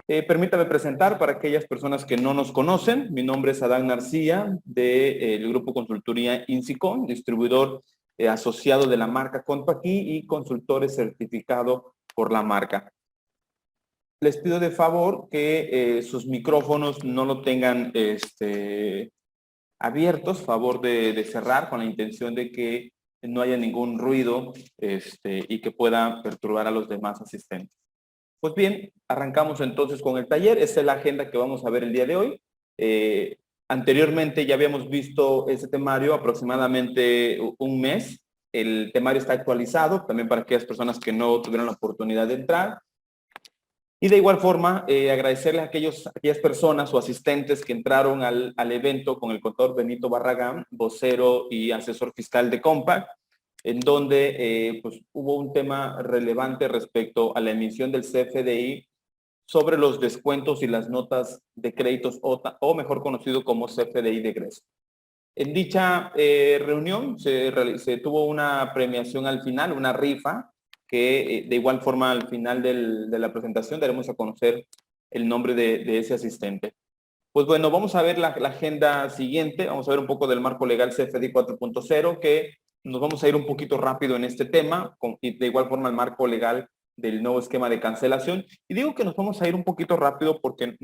Permítame presentar para aquellas personas que no nos conocen. Mi nombre es Adán García del Grupo Consultoría Insicon, distribuidor asociado de la marca Compaqui y consultores certificado por la marca. Les pido de favor que sus micrófonos no lo tengan abiertos, favor de cerrar con la intención de que no haya ningún ruido y que pueda perturbar a los demás asistentes. Pues bien, arrancamos entonces con el taller. Esta es la agenda que vamos a ver el día de hoy. Anteriormente ya habíamos visto ese temario aproximadamente un mes. El temario está actualizado también para aquellas personas que no tuvieron la oportunidad de entrar. Y de igual forma, agradecerle a aquellas personas o asistentes que entraron al evento con el contador Benito Barragán, vocero y asesor fiscal de Compact, en donde pues, hubo un tema relevante respecto a la emisión del CFDI sobre los descuentos y las notas de créditos o mejor conocido como CFDI de egreso. En dicha reunión se tuvo una premiación al final, una rifa, que de igual forma al final de la presentación daremos a conocer el nombre de ese asistente. Pues bueno, vamos a ver la agenda siguiente, vamos a ver un poco del marco legal CFDI 4.0, que nos vamos a ir un poquito rápido en este tema, y de igual forma el marco legal del nuevo esquema de cancelación. Y digo que nos vamos a ir un poquito rápido porque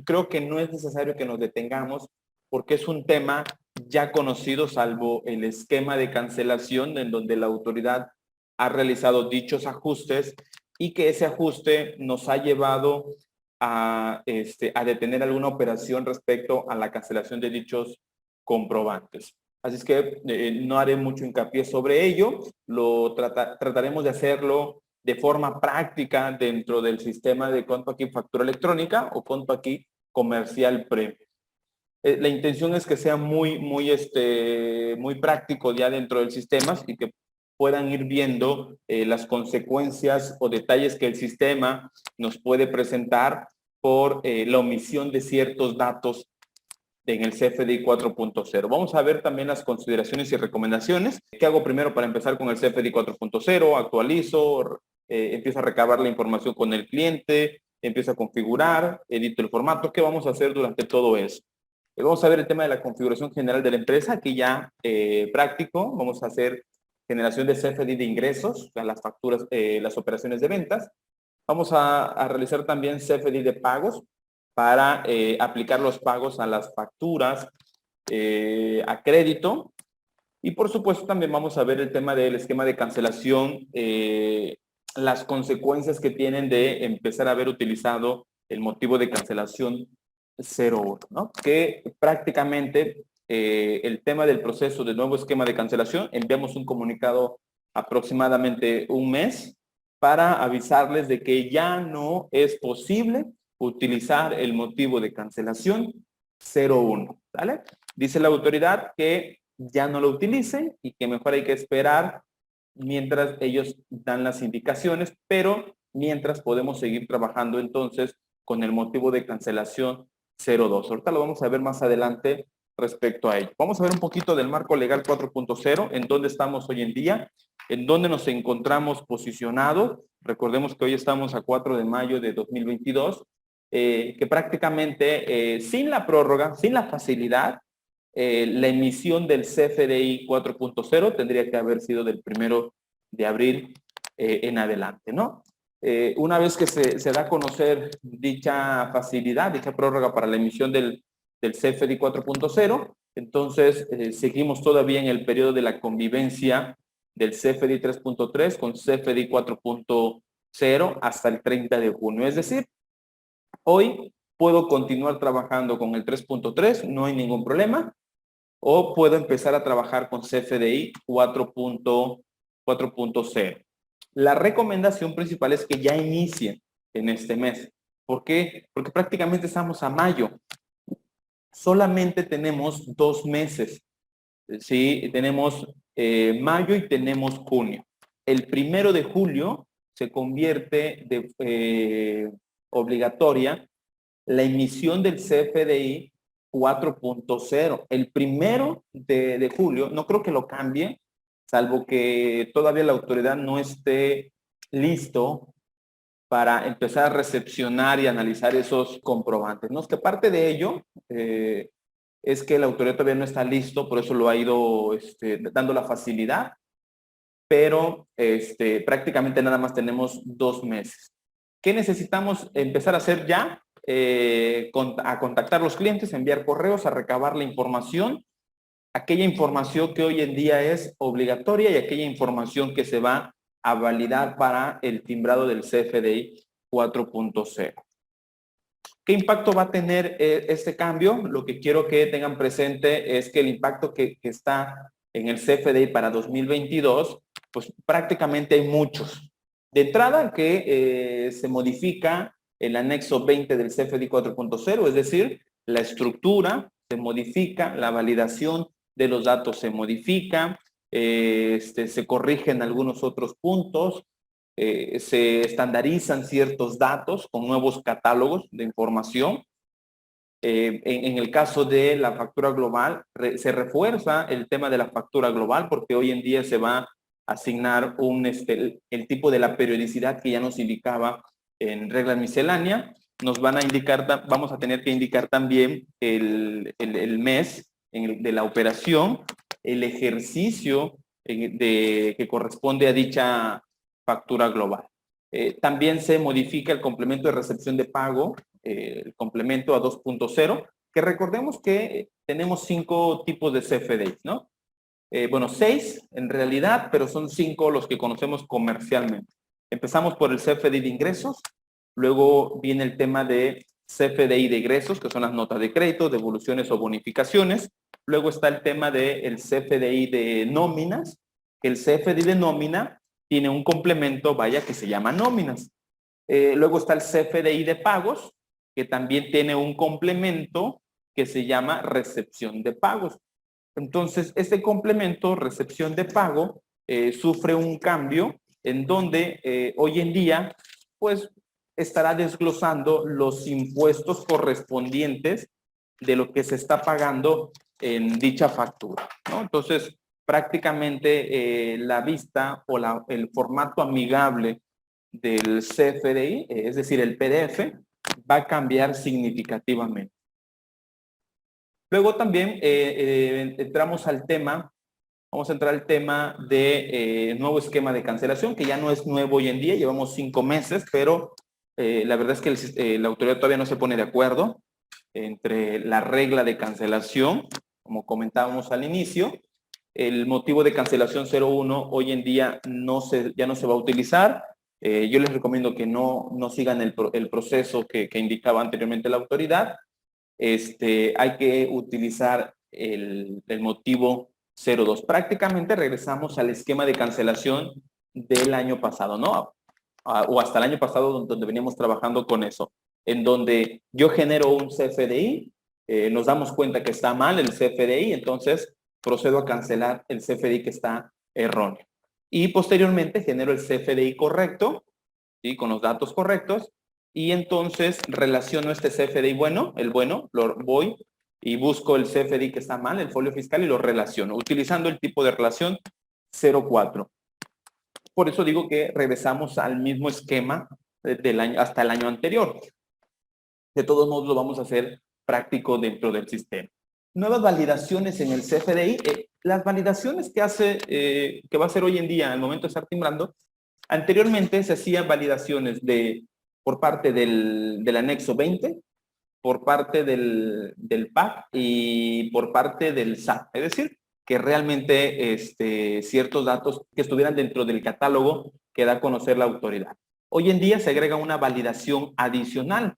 creo que no es necesario que nos detengamos, porque es un tema ya conocido, salvo el esquema de cancelación en donde la autoridad ha realizado dichos ajustes y que ese ajuste nos ha llevado a detener alguna operación respecto a la cancelación de dichos comprobantes. Así es que no haré mucho hincapié sobre ello, trataremos de hacerlo de forma práctica dentro del sistema de Compaqui Factura Electrónica o Compaqui Comercial Pre. La intención es que sea muy práctico ya dentro del sistema y que puedan ir viendo las consecuencias o detalles que el sistema nos puede presentar por la omisión de ciertos datos en el CFDI 4.0. Vamos a ver también las consideraciones y recomendaciones. ¿Qué hago primero para empezar con el CFDI 4.0? Actualizo, empiezo a recabar la información con el cliente, empiezo a configurar, edito el formato. ¿Qué vamos a hacer durante todo eso? Vamos a ver el tema de la configuración general de la empresa, aquí ya práctico. Vamos a hacer generación de CFDI de ingresos, las facturas, las operaciones de ventas. Vamos a realizar también CFDI de pagos para aplicar los pagos a las facturas a crédito. Y por supuesto también vamos a ver el tema del esquema de cancelación, las consecuencias que tienen de empezar a haber utilizado el motivo de cancelación 01, ¿no? Que prácticamente el tema del proceso del nuevo esquema de cancelación, enviamos un comunicado aproximadamente un mes para avisarles de que ya no es posible utilizar el motivo de cancelación 01, ¿vale? Dice la autoridad que ya no lo utilicen y que mejor hay que esperar mientras ellos dan las indicaciones, pero mientras podemos seguir trabajando entonces con el motivo de cancelación 02. Ahorita lo vamos a ver más adelante respecto a ello. Vamos a ver un poquito del marco legal 4.0, en dónde estamos hoy en día, en dónde nos encontramos posicionados. Recordemos que hoy estamos a 4 de mayo de 2022, que prácticamente sin la prórroga, sin la facilidad, la emisión del CFDI 4.0 tendría que haber sido del 1 de abril en adelante, ¿no? Una vez que se da a conocer dicha facilidad, dicha prórroga para la emisión del CFDI 4.0, entonces seguimos todavía en el periodo de la convivencia del CFDI 3.3 con CFDI 4.0 hasta el 30 de junio. Es decir, hoy puedo continuar trabajando con el 3.3, no hay ningún problema, o puedo empezar a trabajar con CFDI 4.0. La recomendación principal es que ya inicien en este mes. ¿Por qué? Porque prácticamente estamos a mayo. Solamente tenemos 2 meses. Sí, tenemos mayo y tenemos junio. El 1 de julio se convierte de obligatoria la emisión del CFDI 4.0. El 1 de julio, no creo que lo cambie, salvo que todavía la autoridad no esté listo para empezar a recepcionar y analizar esos comprobantes, ¿no? Es que parte de ello es que la autoridad todavía no está listo, por eso lo ha ido dando la facilidad, pero prácticamente nada más tenemos 2 meses. ¿Qué necesitamos empezar a hacer ya? A contactar a los clientes, enviar correos, a recabar la información, aquella información que hoy en día es obligatoria y aquella información que se va a validar para el timbrado del CFDI 4.0. ¿Qué impacto va a tener este cambio? Lo que quiero que tengan presente es que el impacto que está en el CFDI para 2022, pues prácticamente hay muchos. De entrada, que se modifica el anexo 20 del CFDI 4.0, es decir, la estructura se modifica, la validación de los datos se modifica, se corrigen algunos otros puntos, se estandarizan ciertos datos con nuevos catálogos de información. En el caso de la factura global, se refuerza el tema de la factura global porque hoy en día se va a asignar el tipo de la periodicidad que ya nos indicaba en regla miscelánea. Nos van a indicar, vamos a tener que indicar también el mes de la operación, el ejercicio que corresponde a dicha factura global. También se modifica el complemento de recepción de pago, el complemento a 2.0, que recordemos que tenemos 5 tipos de CFDI, ¿no? Bueno, 6 en realidad, pero son 5 los que conocemos comercialmente. Empezamos por el CFDI de ingresos, luego viene el tema de CFDI de egresos, que son las notas de crédito, devoluciones o bonificaciones. Luego está el tema del CFDI de nóminas, que el CFDI de nómina tiene un complemento, vaya, que se llama nóminas. Luego está el CFDI de pagos, que también tiene un complemento que se llama recepción de pagos. Entonces, este complemento, recepción de pago, sufre un cambio en donde hoy en día, pues, estará desglosando los impuestos correspondientes de lo que se está pagando en dicha factura, ¿no? Entonces, prácticamente la vista o el formato amigable del CFDI, es decir, el PDF, va a cambiar significativamente. Luego también entramos al tema, vamos a entrar al tema de nuevo esquema de cancelación, que ya no es nuevo hoy en día, llevamos 5 meses, pero la verdad es que la autoridad todavía no se pone de acuerdo entre la regla de cancelación, como comentábamos al inicio. El motivo de cancelación 01 hoy en día ya no se va a utilizar. Yo les recomiendo que no sigan el proceso que indicaba anteriormente la autoridad. Hay que utilizar el motivo 02. Prácticamente regresamos al esquema de cancelación del año pasado, ¿no? O hasta el año pasado donde veníamos trabajando con eso, en donde yo genero un CFDI, nos damos cuenta que está mal el CFDI, entonces procedo a cancelar el CFDI que está erróneo. Y posteriormente genero el CFDI correcto, ¿sí? Con los datos correctos, y entonces relaciono este CFDI bueno, voy y busco el CFDI que está mal, el folio fiscal, y lo relaciono, utilizando el tipo de relación 04. Por eso digo que regresamos al mismo esquema del año, hasta el año anterior. De todos modos, lo vamos a hacer práctico dentro del sistema. Nuevas validaciones en el CFDI. Las validaciones que va a ser hoy en día, al momento de estar timbrando, anteriormente se hacían validaciones por parte del anexo 20, por parte del PAC y por parte del SAT. Es decir, que realmente ciertos datos que estuvieran dentro del catálogo que da a conocer la autoridad. Hoy en día se agrega una validación adicional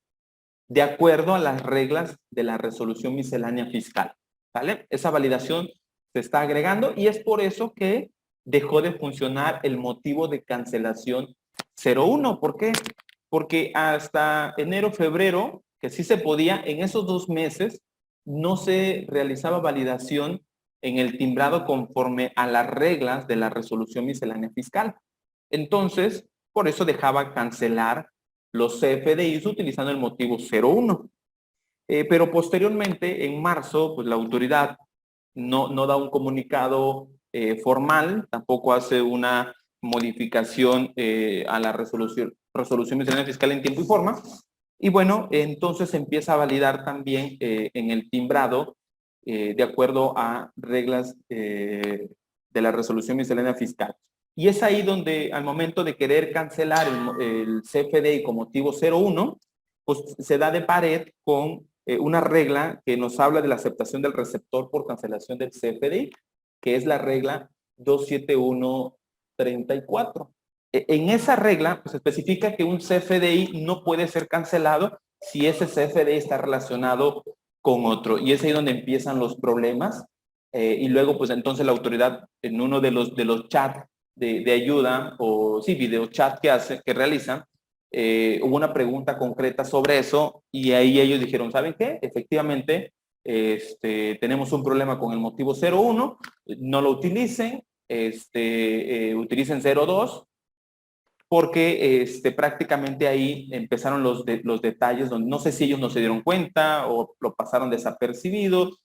de acuerdo a las reglas de la resolución miscelánea fiscal. ¿Vale? Esa validación se está agregando y es por eso que dejó de funcionar el motivo de cancelación 01. ¿Por qué? Porque hasta enero, febrero, que sí se podía, en esos 2 meses no se realizaba validación en el timbrado conforme a las reglas de la resolución miscelánea fiscal. Entonces, por eso dejaba cancelar los CFDIs utilizando el motivo 01. Pero posteriormente, en marzo, pues la autoridad no da un comunicado formal, tampoco hace una modificación a la resolución miscelánea fiscal en tiempo y forma. Y bueno, entonces se empieza a validar también en el timbrado de acuerdo a reglas de la resolución miscelánea fiscal. Y es ahí donde al momento de querer cancelar el CFDI con motivo 01, pues se da de pared con una regla que nos habla de la aceptación del receptor por cancelación del CFDI, que es la regla 27134. En esa regla, pues especifica que un CFDI no puede ser cancelado si ese CFDI está relacionado con otro. Y es ahí donde empiezan los problemas. Y luego, pues entonces la autoridad, en uno de los chats de ayuda, o sí, video chat que realizan, hubo una pregunta concreta sobre eso, y ahí ellos dijeron, ¿saben qué? Efectivamente, tenemos un problema con el motivo 01, no lo utilicen, utilicen 02, porque prácticamente ahí empezaron los detalles donde no sé si ellos no se dieron cuenta o lo pasaron desapercibidos,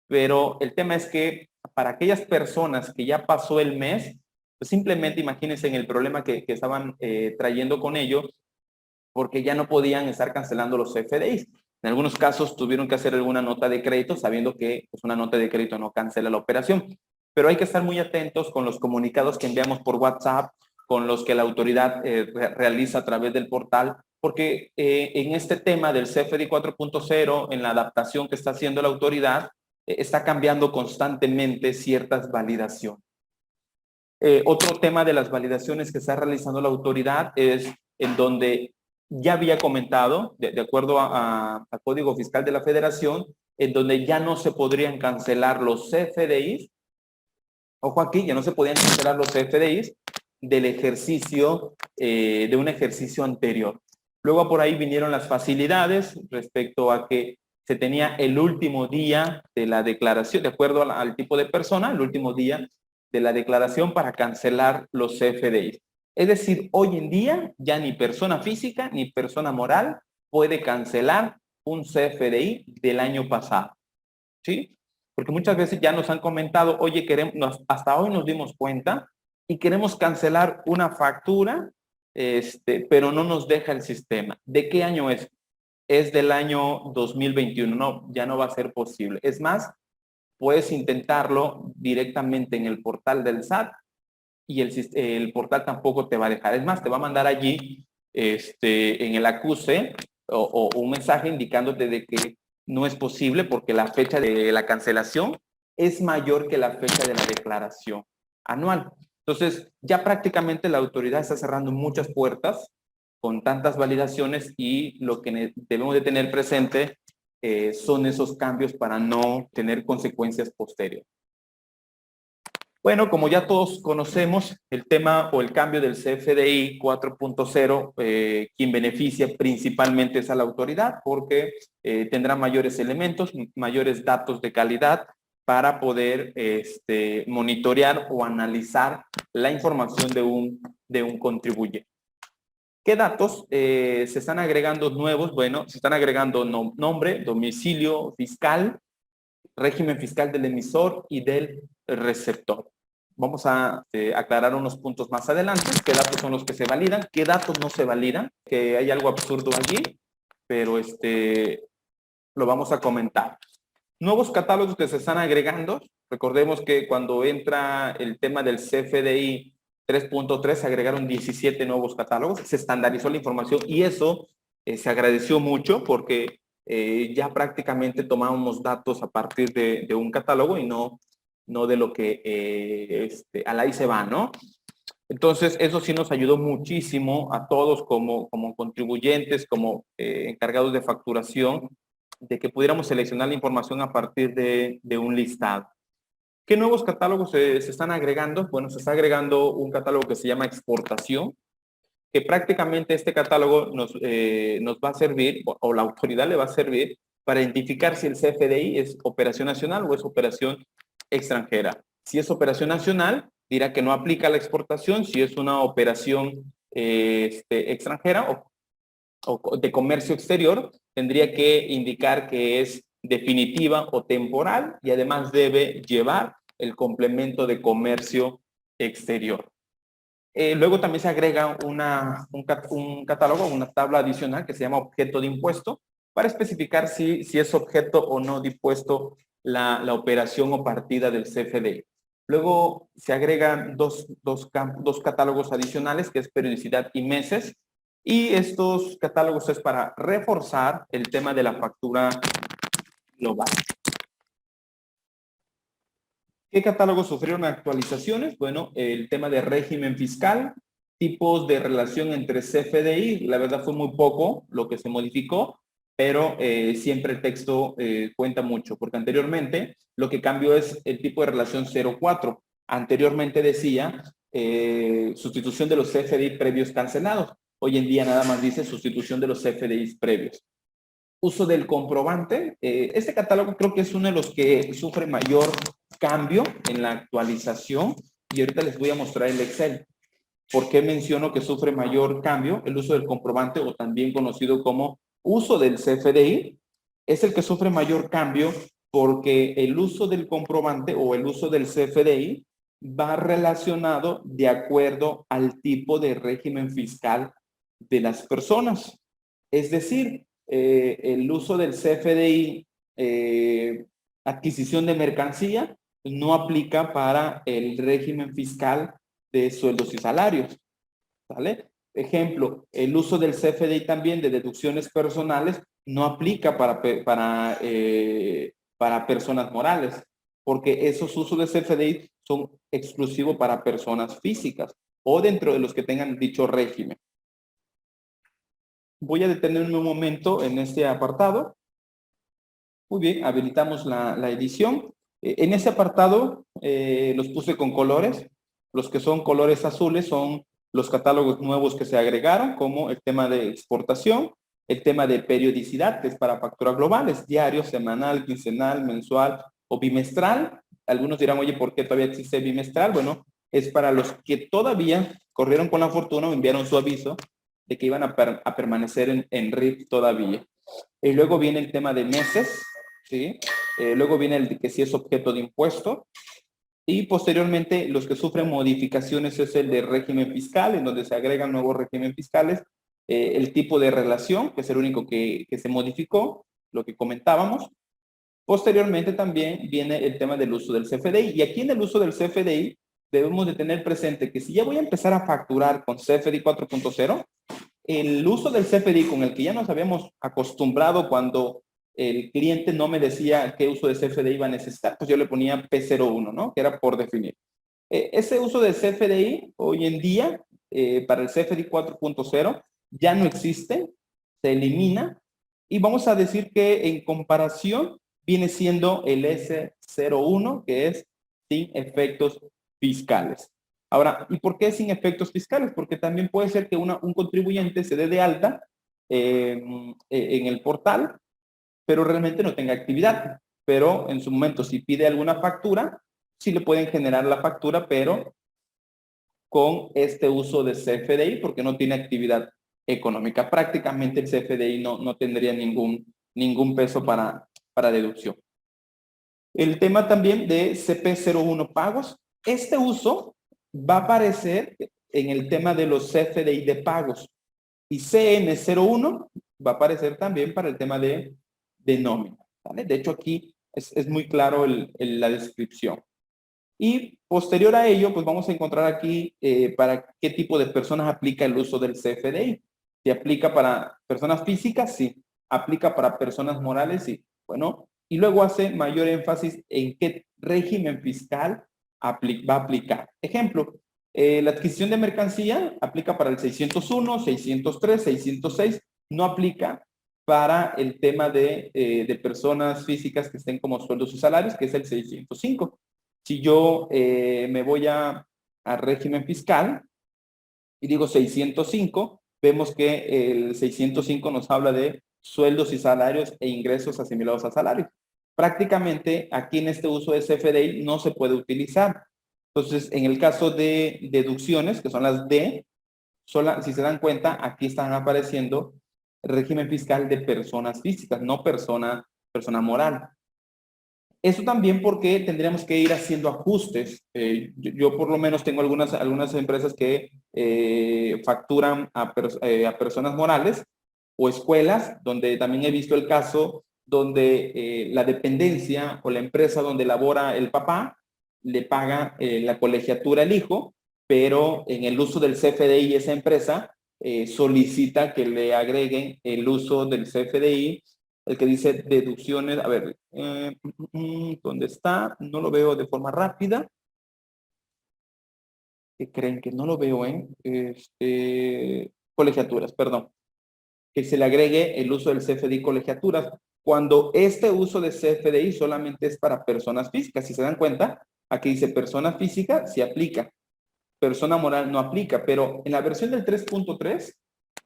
pero el tema es que para aquellas personas que ya pasó el mes, pues simplemente imagínense en el problema que estaban trayendo con ellos, porque ya no podían estar cancelando los CFDIs. En algunos casos tuvieron que hacer alguna nota de crédito, sabiendo que pues, una nota de crédito no cancela la operación. Pero hay que estar muy atentos con los comunicados que enviamos por WhatsApp, con los que la autoridad realiza a través del portal, porque en este tema del CFDI 4.0, en la adaptación que está haciendo la autoridad, está cambiando constantemente ciertas validaciones. Otro tema de las validaciones que está realizando la autoridad es en donde ya había comentado, de acuerdo a Código Fiscal de la Federación, en donde ya no se podrían cancelar los CFDIs. Ojo aquí, ya no se podían cancelar los CFDIs del ejercicio, de un ejercicio anterior. Luego por ahí vinieron las facilidades respecto a que se tenía el último día de la declaración, de acuerdo al tipo de persona, el último día de la declaración para cancelar los CFDIs. Es decir, hoy en día ya ni persona física ni persona moral puede cancelar un CFDI del año pasado. ¿Sí? Porque muchas veces ya nos han comentado, oye, hasta hoy nos dimos cuenta y queremos cancelar una factura, pero no nos deja el sistema. ¿De qué año es? Es del año 2021. No, ya no va a ser posible. Es más, puedes intentarlo directamente en el portal del SAT y el portal tampoco te va a dejar. Es más, te va a mandar allí en el acuse o un mensaje indicándote de que no es posible porque la fecha de la cancelación es mayor que la fecha de la declaración anual. Entonces, ya prácticamente la autoridad está cerrando muchas puertas con tantas validaciones y lo que debemos de tener presente son esos cambios para no tener consecuencias posteriores. Bueno, como ya todos conocemos, el tema o el cambio del CFDI 4.0, quien beneficia principalmente es a la autoridad porque tendrá mayores elementos, mayores datos de calidad para poder monitorear o analizar la información de un contribuyente. ¿Qué datos se están agregando nuevos? Bueno, se están agregando nombre, domicilio fiscal, régimen fiscal del emisor y del receptor. Vamos a aclarar unos puntos más adelante, qué datos son los que se validan, qué datos no se validan, que hay algo absurdo allí, pero lo vamos a comentar. Nuevos catálogos que se están agregando. Recordemos que cuando entra el tema del CFDI 3.3 se agregaron 17 nuevos catálogos, se estandarizó la información y eso se agradeció mucho porque ya prácticamente tomábamos datos a partir de un catálogo y no de lo que al ahí se va, ¿no? Entonces, eso sí nos ayudó muchísimo a todos como contribuyentes, como encargados de facturación, de que pudiéramos seleccionar la información a partir de un listado. ¿Qué nuevos catálogos se están agregando? Bueno, se está agregando un catálogo que se llama exportación, que prácticamente este catálogo nos va a servir, o la autoridad le va a servir, para identificar si el CFDI es operación nacional o es operación extranjera. Si es operación nacional, dirá que no aplica la exportación. Si es una operación extranjera o de comercio exterior, tendría que indicar que es definitiva o temporal y además debe llevar el complemento de comercio exterior. Luego también se agrega un catálogo, una tabla adicional que se llama objeto de impuesto para especificar si es objeto o no de impuesto la operación o partida del CFDI. Luego se agregan dos catálogos adicionales, que es periodicidad y meses. Y estos catálogos es para reforzar el tema de la factura global. ¿Qué catálogos sufrieron actualizaciones? Bueno, el tema de régimen fiscal, tipos de relación entre CFDI, la verdad fue muy poco lo que se modificó, pero siempre el texto cuenta mucho, porque anteriormente lo que cambió es el tipo de relación 04. Anteriormente decía sustitución de los CFDI previos cancelados. Hoy en día nada más dice sustitución de los CFDI previos. Uso del comprobante. Este catálogo creo que es uno de los que sufre mayor cambio en la actualización y ahorita les voy a mostrar el Excel. ¿Por qué menciono que sufre mayor cambio? El uso del comprobante, o también conocido como uso del CFDI, es el que sufre mayor cambio porque el uso del comprobante o el uso del CFDI va relacionado de acuerdo al tipo de régimen fiscal de las personas. Es decir, el uso del CFDI, adquisición de mercancía, no aplica para el régimen fiscal de sueldos y salarios. ¿Vale? Ejemplo, el uso del CFDI también de deducciones personales no aplica para personas morales, porque esos usos de CFDI son exclusivos para personas físicas o dentro de los que tengan dicho régimen. Voy a detenerme un momento en este apartado. Muy bien, habilitamos la edición. En ese apartado los puse con colores. Los que son colores azules son los catálogos nuevos que se agregaron, como el tema de exportación, el tema de periodicidad, que es para facturas globales, diario, semanal, quincenal, mensual o bimestral. Algunos dirán, oye, ¿por qué todavía existe bimestral? Bueno, es para los que todavía corrieron con la fortuna o enviaron su aviso de que iban a permanecer en RIF todavía. Y luego viene el tema de meses, ¿sí? Luego viene el de que sí es objeto de impuesto. Y posteriormente los que sufren modificaciones es el de régimen fiscal, en donde se agregan nuevos regímenes fiscales. El tipo de relación, que es el único que se modificó, lo que comentábamos. Posteriormente también viene el tema del uso del CFDI. Y aquí en el uso del CFDI debemos de tener presente que si ya voy a empezar a facturar con CFDI 4.0, el uso del CFDI con el que ya nos habíamos acostumbrado cuando el cliente no me decía qué uso de CFDI iba a necesitar, pues yo le ponía P01, ¿no? Que era por definir. Ese uso de CFDI hoy en día, para el CFDI 4.0, ya no existe, se elimina, y vamos a decir que en comparación viene siendo el S01, que es sin efectos fiscales. Ahora, ¿y por qué sin efectos fiscales? Porque también puede ser que un contribuyente se dé de alta en el portal, pero realmente no tenga actividad. Pero en su momento, si pide alguna factura, sí le pueden generar la factura, pero con este uso de CFDI, porque no tiene actividad económica. Prácticamente el CFDI no tendría ningún peso para deducción. El tema también de CP01 pagos. Este uso va a aparecer en el tema de los CFDI de pagos. Y CN01 va a aparecer también para el tema de nómina. ¿Vale? De hecho, aquí es muy claro la descripción. Y posterior a ello, pues vamos a encontrar aquí para qué tipo de personas aplica el uso del CFDI. Si aplica para personas físicas, sí. Aplica para personas morales, sí. Bueno, y luego hace mayor énfasis en qué régimen fiscal va a aplicar. Ejemplo, la adquisición de mercancía aplica para el 601, 603, 606. No aplica para el tema de personas físicas que estén como sueldos y salarios, que es el 605. Si yo me voy a régimen fiscal y digo 605, vemos que el 605 nos habla de sueldos y salarios e ingresos asimilados a salarios. Prácticamente aquí en este uso de CFDI no se puede utilizar. Entonces, en el caso de deducciones, que son las D, si se dan cuenta, aquí están apareciendo régimen fiscal de personas físicas, no persona moral. Eso también porque tendríamos que ir haciendo ajustes. Yo por lo menos tengo algunas empresas que facturan a personas morales o escuelas, donde también he visto el caso donde la dependencia o la empresa donde labora el papá le paga la colegiatura al hijo, pero en el uso del CFDI esa empresa solicita que le agreguen el uso del CFDI, el que dice deducciones, a ver, ¿dónde está? No lo veo de forma rápida. ¿Qué creen? Que no lo veo, colegiaturas, perdón. Que se le agregue el uso del CFDI colegiaturas, cuando este uso de CFDI solamente es para personas físicas. Si se dan cuenta, aquí dice persona física, sí aplica. Persona moral no aplica, pero en la versión del 3.3,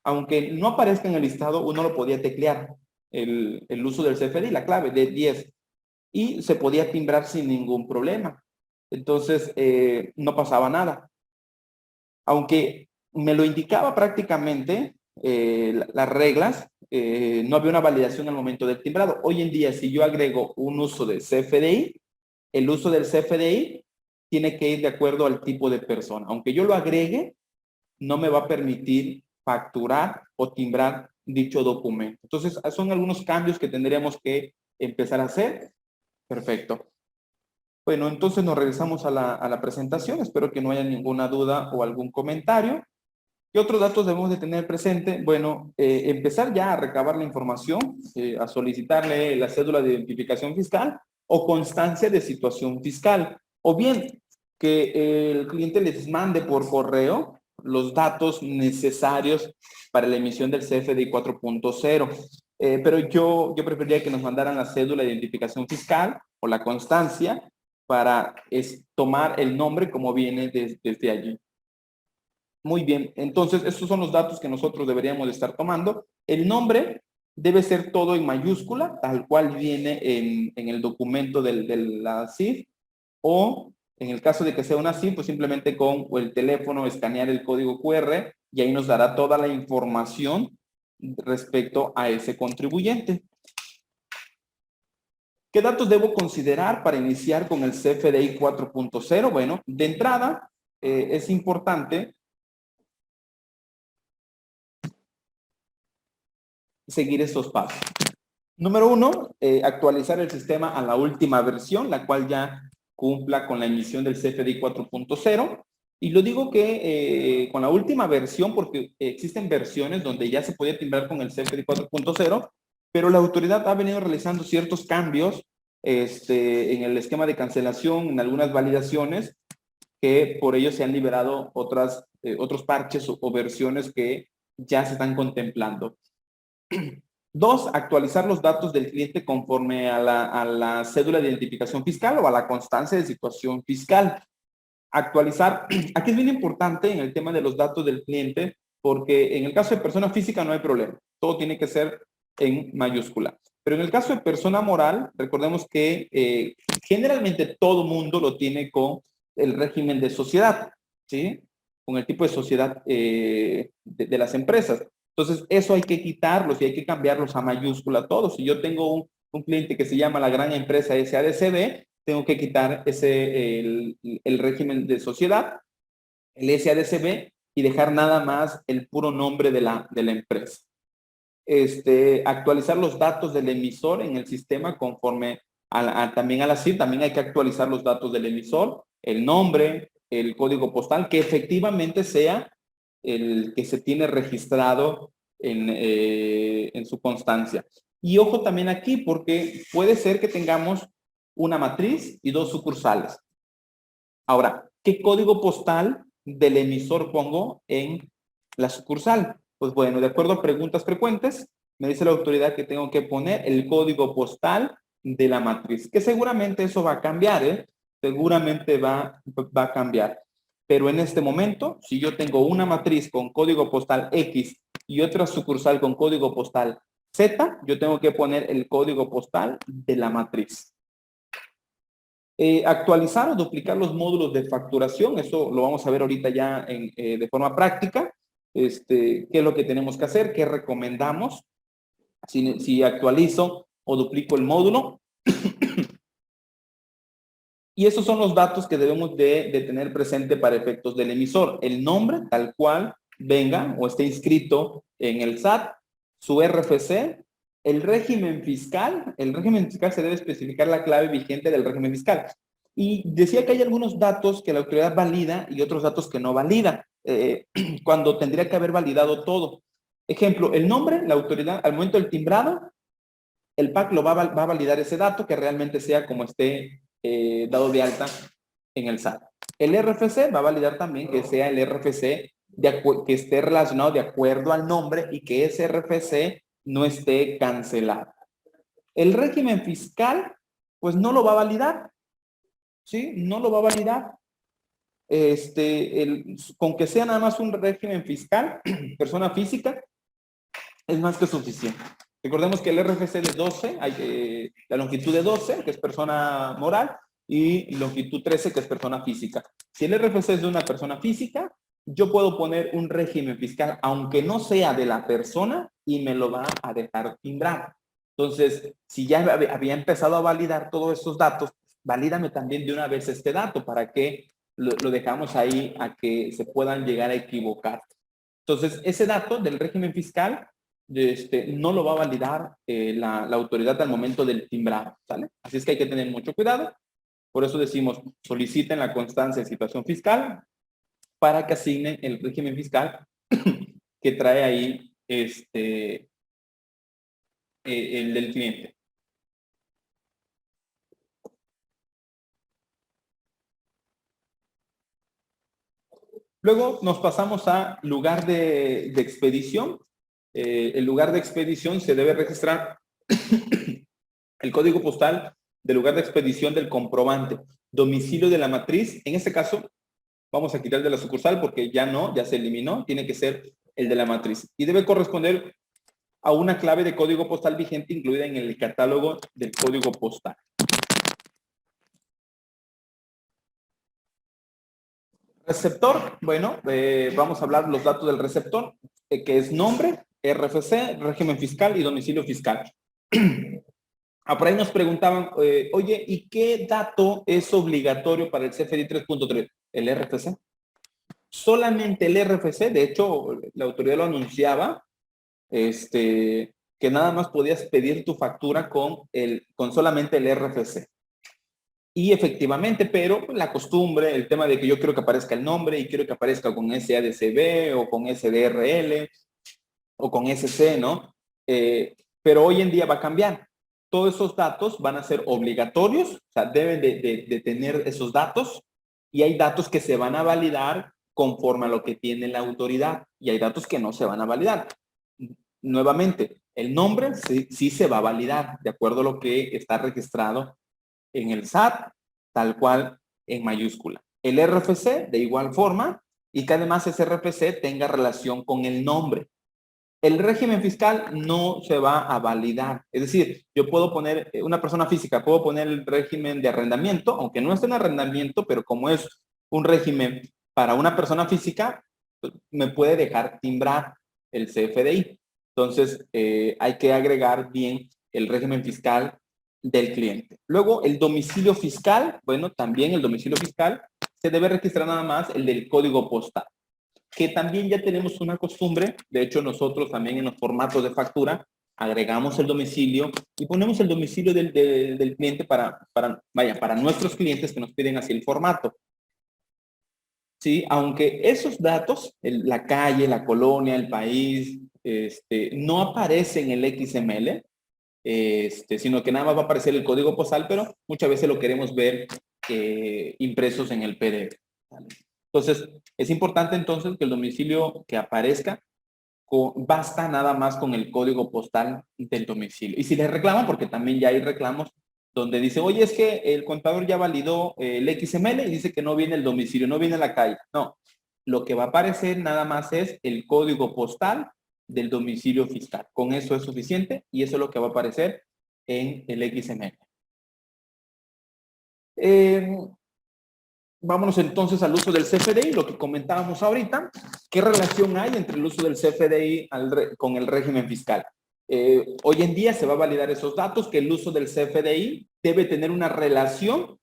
aunque no aparezca en el listado, uno lo podía teclear, el uso del CFDI, la clave de 10, y se podía timbrar sin ningún problema. Entonces, no pasaba nada. Aunque me lo indicaba prácticamente las reglas, no había una validación al momento del timbrado. Hoy en día, si yo agrego un uso de CFDI, el uso del CFDI tiene que ir de acuerdo al tipo de persona. Aunque yo lo agregue, no me va a permitir facturar o timbrar dicho documento. Entonces, son algunos cambios que tendríamos que empezar a hacer. Perfecto. Bueno, entonces nos regresamos a la presentación. Espero que no haya ninguna duda o algún comentario. ¿Qué otros datos debemos de tener presente? Bueno, empezar ya a recabar la información, a solicitarle la cédula de identificación fiscal o constancia de situación fiscal. O bien, que el cliente les mande por correo los datos necesarios para la emisión del CFDI 4.0. Pero yo preferiría que nos mandaran la cédula de identificación fiscal o la constancia para tomar el nombre como viene desde allí. Muy bien, entonces estos son los datos que nosotros deberíamos de estar tomando. El nombre debe ser todo en mayúscula, tal cual viene en el documento de la CIF, o en el caso de que sea una CIF, pues simplemente con el teléfono escanear el código QR y ahí nos dará toda la información respecto a ese contribuyente. ¿Qué datos debo considerar para iniciar con el CFDI 4.0? Bueno, de entrada es importante seguir estos pasos. Número 1, actualizar el sistema a la última versión, la cual ya cumpla con la emisión del CFDI 4.0. Y lo digo que con la última versión, porque existen versiones donde ya se puede timbrar con el CFDI 4.0, pero la autoridad ha venido realizando ciertos cambios en el esquema de cancelación, en algunas validaciones, que por ello se han liberado otros parches o versiones que ya se están contemplando. 2, actualizar los datos del cliente conforme a la cédula de identificación fiscal o a la constancia de situación fiscal. Actualizar, aquí es bien importante en el tema de los datos del cliente, porque en el caso de persona física no hay problema, todo tiene que ser en mayúscula. Pero en el caso de persona moral, recordemos que generalmente todo mundo lo tiene con el régimen de sociedad, ¿sí? Con el tipo de sociedad de las empresas. Entonces, eso hay que quitarlos y hay que cambiarlos a mayúscula todos. Si yo tengo un cliente que se llama la gran empresa SADCB, tengo que quitar el régimen de sociedad, el SADCB, y dejar nada más el puro nombre de la empresa. Actualizar los datos del emisor en el sistema conforme también a la CIF, también hay que actualizar los datos del emisor, el nombre, el código postal, que efectivamente sea el que se tiene registrado en su constancia. Y ojo también aquí, porque puede ser que tengamos una matriz y 2 sucursales. Ahora, ¿qué código postal del emisor pongo en la sucursal? Pues bueno, de acuerdo a preguntas frecuentes, me dice la autoridad que tengo que poner el código postal de la matriz, que seguramente eso va a cambiar, ¿eh? Seguramente va a cambiar. Pero en este momento, si yo tengo una matriz con código postal X y otra sucursal con código postal Z, yo tengo que poner el código postal de la matriz. Actualizar o duplicar los módulos de facturación, eso lo vamos a ver ahorita ya de forma práctica. ¿Qué es lo que tenemos que hacer? ¿Qué recomendamos? Si actualizo o duplico el módulo, Y esos son los datos que debemos de tener presente para efectos del emisor. El nombre, tal cual venga o esté inscrito en el SAT, su RFC, el régimen fiscal se debe especificar la clave vigente del régimen fiscal. Y decía que hay algunos datos que la autoridad valida y otros datos que no valida, cuando tendría que haber validado todo. Ejemplo, el nombre, la autoridad, al momento del timbrado, el PAC va a validar ese dato que realmente sea como esté dado de alta en el SAT. El RFC va a validar también que sea el RFC que esté relacionado de acuerdo al nombre y que ese RFC no esté cancelado. El régimen fiscal, pues no lo va a validar, ¿sí? No lo va a validar. Con que sea nada más un régimen fiscal, persona física, es más que suficiente. Recordemos que el RFC de 12, hay la longitud de 12, que es persona moral, y longitud 13, que es persona física. Si el RFC es de una persona física, yo puedo poner un régimen fiscal, aunque no sea de la persona, y me lo va a dejar timbrar. Entonces, si ya había empezado a validar todos estos datos, valídame también de una vez este dato para que lo dejamos ahí a que se puedan llegar a equivocar. Entonces, ese dato del régimen fiscal no lo va a validar la autoridad al momento del timbrado, ¿sale? Así es que hay que tener mucho cuidado. Por eso decimos, soliciten la constancia de situación fiscal para que asignen el régimen fiscal que trae ahí el del cliente. Luego nos pasamos a lugar de expedición. El lugar de expedición se debe registrar el código postal del lugar de expedición del comprobante, domicilio de la matriz. En este caso, vamos a quitar el de la sucursal porque ya se eliminó, tiene que ser el de la matriz. Y debe corresponder a una clave de código postal vigente incluida en el catálogo del código postal. Receptor, bueno, vamos a hablar los datos del receptor, que es nombre, RFC, régimen fiscal y domicilio fiscal. Por ahí nos preguntaban, oye, ¿y qué dato es obligatorio para el CFDI 3.3? El RFC. Solamente el RFC, de hecho, la autoridad lo anunciaba, que nada más podías pedir tu factura con solamente el RFC. Y efectivamente, pero la costumbre, el tema de que yo quiero que aparezca el nombre y quiero que aparezca con SADCB o con SDRL o con SC, ¿no? Pero hoy en día va a cambiar. Todos esos datos van a ser obligatorios, o sea, deben de tener esos datos y hay datos que se van a validar conforme a lo que tiene la autoridad y hay datos que no se van a validar. Nuevamente, el nombre sí se va a validar de acuerdo a lo que está registrado en el SAT, tal cual en mayúscula. El RFC de igual forma y que además ese RFC tenga relación con el nombre. El régimen fiscal no se va a validar. Es decir, yo puedo poner, una persona física, puedo poner el régimen de arrendamiento, aunque no esté en arrendamiento, pero como es un régimen para una persona física, me puede dejar timbrar el CFDI. Entonces, hay que agregar bien el régimen fiscal del cliente. Luego, el domicilio fiscal, bueno, también el domicilio fiscal se debe registrar nada más el del código postal, que también ya tenemos una costumbre. De hecho, nosotros también en los formatos de factura agregamos el domicilio y ponemos el domicilio del cliente para nuestros clientes que nos piden así el formato. Sí, aunque esos datos, la calle, la colonia, el país, no aparecen en el XML, sino que nada más va a aparecer el código postal, pero muchas veces lo queremos ver impresos en el PDF. ¿Vale? Entonces, es importante entonces que el domicilio que aparezca, basta nada más con el código postal del domicilio. Y si les reclaman, porque también ya hay reclamos donde dice, oye, es que el contador ya validó el XML y dice que no viene el domicilio, no viene la calle. No, lo que va a aparecer nada más es el código postal del domicilio fiscal. Con eso es suficiente y eso es lo que va a aparecer en el XML. Vámonos entonces al uso del CFDI, lo que comentábamos ahorita. ¿Qué relación hay entre el uso del CFDI con el régimen fiscal? Hoy en día se va a validar esos datos, que el uso del CFDI debe tener una relación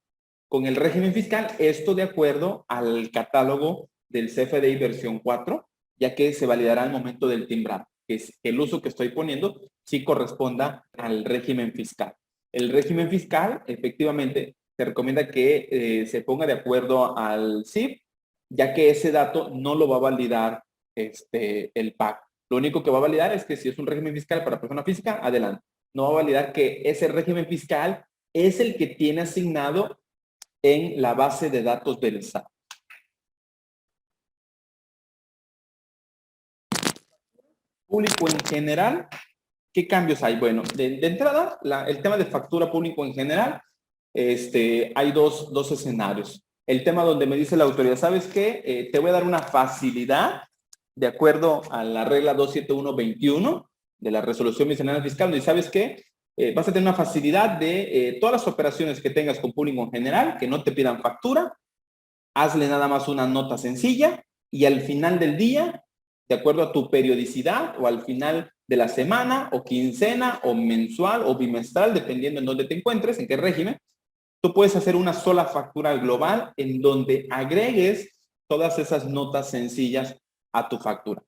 con el régimen fiscal, esto de acuerdo al catálogo del CFDI versión 4, ya que se validará al momento del timbrado, que es el uso que estoy poniendo, sí corresponda al régimen fiscal. El régimen fiscal, efectivamente, se recomienda que se ponga de acuerdo al CIF, ya que ese dato no lo va a validar el PAC. Lo único que va a validar es que si es un régimen fiscal para persona física, adelante. No va a validar que ese régimen fiscal es el que tiene asignado en la base de datos del SAT. Público en general, ¿qué cambios hay? Bueno, de entrada, el tema de factura público en general, hay dos escenarios. El tema donde me dice la autoridad, ¿sabes qué? Te voy a dar una facilidad de acuerdo a la regla 27121 de la resolución miscelánea fiscal, donde ¿sabes qué? Vas a tener una facilidad de todas las operaciones que tengas con público en general, que no te pidan factura, hazle nada más una nota sencilla y al final del día, de acuerdo a tu periodicidad o al final de la semana o quincena o mensual o bimestral, dependiendo en dónde te encuentres, en qué régimen, tú puedes hacer una sola factura global en donde agregues todas esas notas sencillas a tu factura.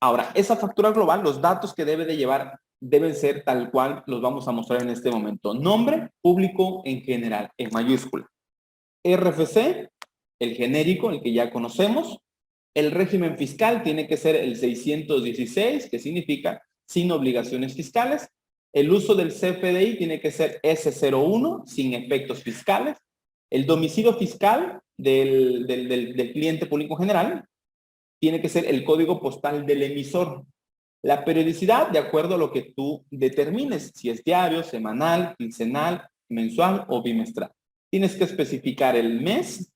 Ahora, esa factura global, los datos que debe de llevar deben ser tal cual los vamos a mostrar en este momento. Nombre, público en general, en mayúscula. RFC, el genérico, el que ya conocemos. El régimen fiscal tiene que ser el 616, que significa sin obligaciones fiscales. El uso del CFDI tiene que ser S01, sin efectos fiscales. El domicilio fiscal del cliente público general tiene que ser el código postal del emisor. La periodicidad, de acuerdo a lo que tú determines, si es diario, semanal, quincenal, mensual o bimestral. Tienes que especificar el mes,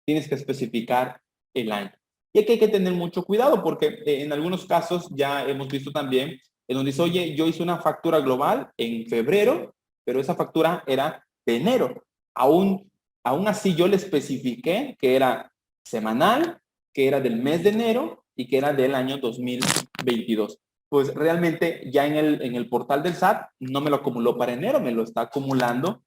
tienes que especificar el año. Y aquí hay que tener mucho cuidado porque en algunos casos ya hemos visto también en donde dice, oye, yo hice una factura global en febrero, pero esa factura era de enero. Aún así yo le especifiqué que era semanal, que era del mes de enero y que era del año 2022. Pues realmente ya en el portal del SAT no me lo acumuló para enero, me lo está acumulando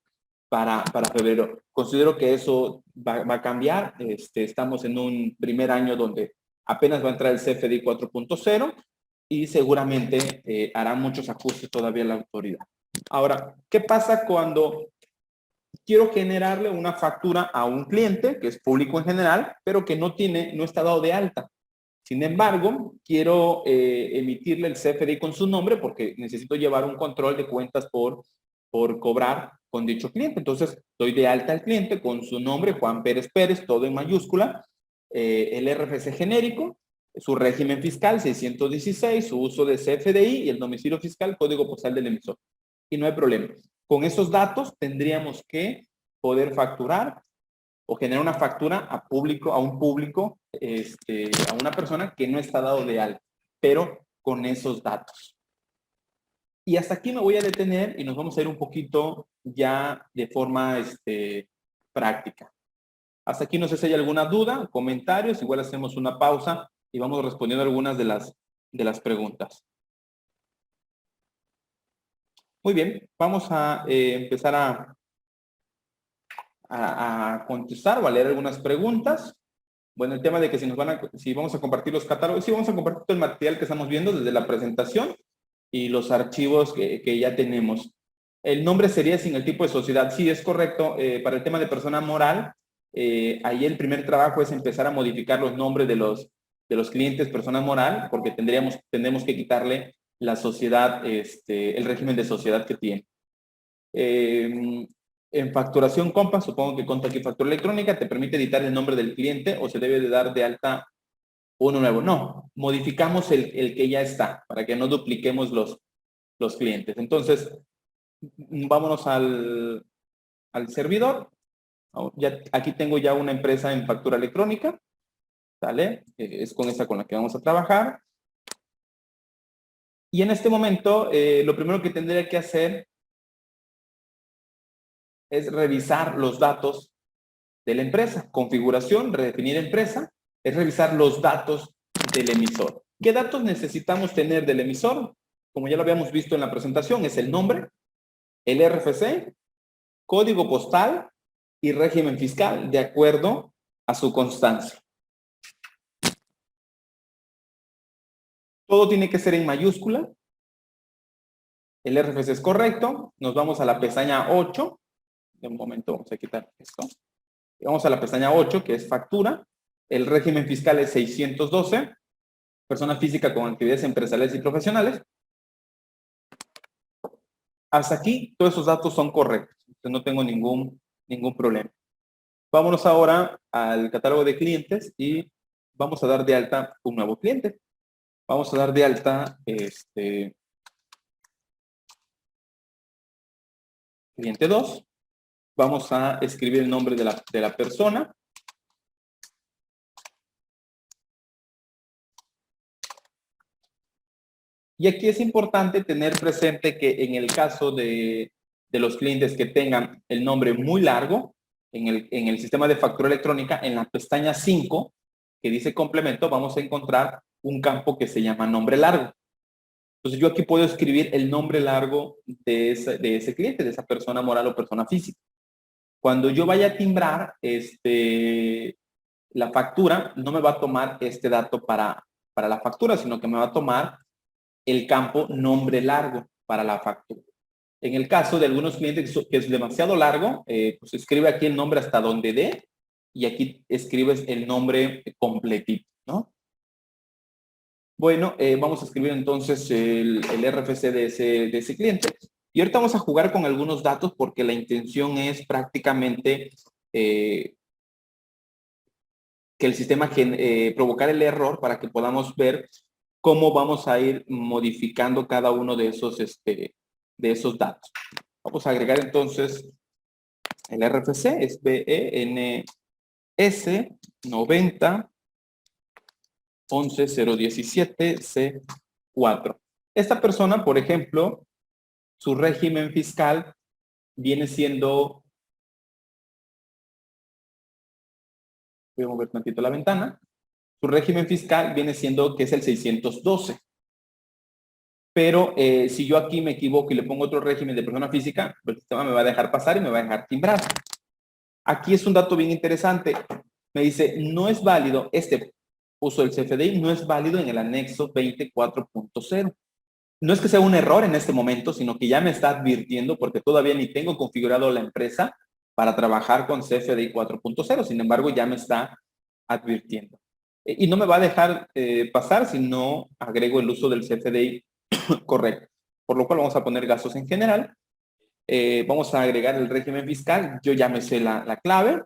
para febrero. Considero que eso va a cambiar. Estamos en un primer año donde apenas va a entrar el CFDI 4.0 y seguramente hará muchos ajustes todavía la autoridad. Ahora, ¿qué pasa cuando quiero generarle una factura a un cliente que es público en general, pero que no está dado de alta? Sin embargo, quiero emitirle el CFDI con su nombre porque necesito llevar un control de cuentas por cobrar con dicho cliente. Entonces, doy de alta al cliente con su nombre, Juan Pérez Pérez, todo en mayúscula, el RFC genérico, su régimen fiscal 616, su uso de CFDI y el domicilio fiscal, código postal del emisor. Y no hay problema. Con esos datos tendríamos que poder facturar o generar una factura a un público, a una persona que no está dado de alta, pero con esos datos. Y hasta aquí me voy a detener y nos vamos a ir un poquito ya de forma práctica. Hasta aquí no sé si hay alguna duda, comentarios, igual hacemos una pausa y vamos respondiendo algunas de las preguntas. Muy bien, vamos a empezar a contestar o a leer algunas preguntas. Bueno, el tema de que si vamos a compartir los catálogos, sí vamos a compartir todo el material que estamos viendo desde la presentación y los archivos que ya tenemos. El nombre sería sin el tipo de sociedad. Sí, es correcto. Para el tema de persona moral, ahí el primer trabajo es empezar a modificar los nombres de los clientes persona moral, porque tendremos que quitarle la sociedad, el régimen de sociedad que tiene. En facturación compa, supongo que conta aquí factura electrónica, te permite editar el nombre del cliente o se debe de dar de alta uno nuevo. No, modificamos el que ya está para que no dupliquemos los clientes. Entonces, vámonos al servidor. Aquí tengo ya una empresa en factura electrónica. ¿Sale? Es con esta con la que vamos a trabajar. Y en este momento, lo primero que tendría que hacer es revisar los datos de la empresa. Configuración, redefinir empresa, es revisar los datos del emisor. ¿Qué datos necesitamos tener del emisor? Como ya lo habíamos visto en la presentación, es el nombre, el RFC, código postal y régimen fiscal de acuerdo a su constancia. Todo tiene que ser en mayúscula. El RFC es correcto. Nos vamos a la pestaña 8. De un momento vamos a quitar esto. Vamos a la pestaña 8, que es factura. El régimen fiscal es 612. Persona física con actividades empresariales y profesionales. Hasta aquí, todos esos datos son correctos. Entonces, no tengo ningún problema. Vámonos ahora al catálogo de clientes y vamos a dar de alta un nuevo cliente. Vamos a dar de alta cliente 2. Vamos a escribir el nombre de la persona. Y aquí es importante tener presente que en el caso de los clientes que tengan el nombre muy largo, en el sistema de factura electrónica, en la pestaña 5, que dice complemento, vamos a encontrar un campo que se llama nombre largo. Entonces yo aquí puedo escribir el nombre largo de ese cliente, de esa persona moral o persona física. Cuando yo vaya a timbrar la factura, no me va a tomar este dato para la factura, sino que me va a tomar el campo nombre largo para la factura. En el caso de algunos clientes que es demasiado largo, pues escribe aquí el nombre hasta donde dé y aquí escribes el nombre completito, ¿no? Bueno, vamos a escribir entonces el RFC de ese cliente. Y ahorita vamos a jugar con algunos datos porque la intención es prácticamente que el sistema provocar el error para que podamos ver cómo vamos a ir modificando cada uno de esos datos. Vamos a agregar entonces el RFC, es BENS 90 11017 C4. Esta persona, por ejemplo, su régimen fiscal viene siendo, voy a mover tantito la ventana, su régimen fiscal viene siendo que es el 612. Pero si yo aquí me equivoco y le pongo otro régimen de persona física, pues el sistema me va a dejar pasar y me va a dejar timbrar. Aquí es un dato bien interesante. Me dice, no es válido, este uso del CFDI no es válido en el anexo 24.0. No es que sea un error en este momento, sino que ya me está advirtiendo porque todavía ni tengo configurado la empresa para trabajar con CFDI 4.0. Sin embargo, ya me está advirtiendo. Y no me va a dejar pasar si no agrego el uso del CFDI correcto. Por lo cual vamos a poner gastos en general. Vamos a agregar el régimen fiscal. Yo ya me sé la clave.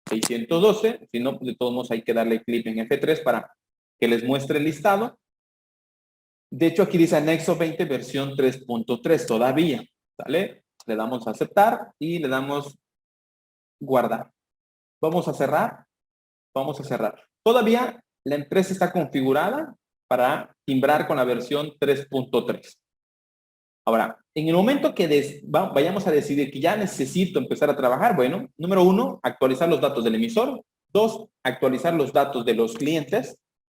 612. Si no, de todos modos hay que darle clic en F3 para que les muestre el listado. De hecho, aquí dice anexo 20 versión 3.3 todavía. ¿Sale? Le damos a aceptar y le damos guardar. Vamos a cerrar. Vamos a cerrar. Todavía la empresa está configurada para timbrar con la versión 3.3. Ahora, en el momento que vayamos a decidir que ya necesito empezar a trabajar, bueno, número 1, actualizar los datos del emisor. 2, actualizar los datos de los clientes.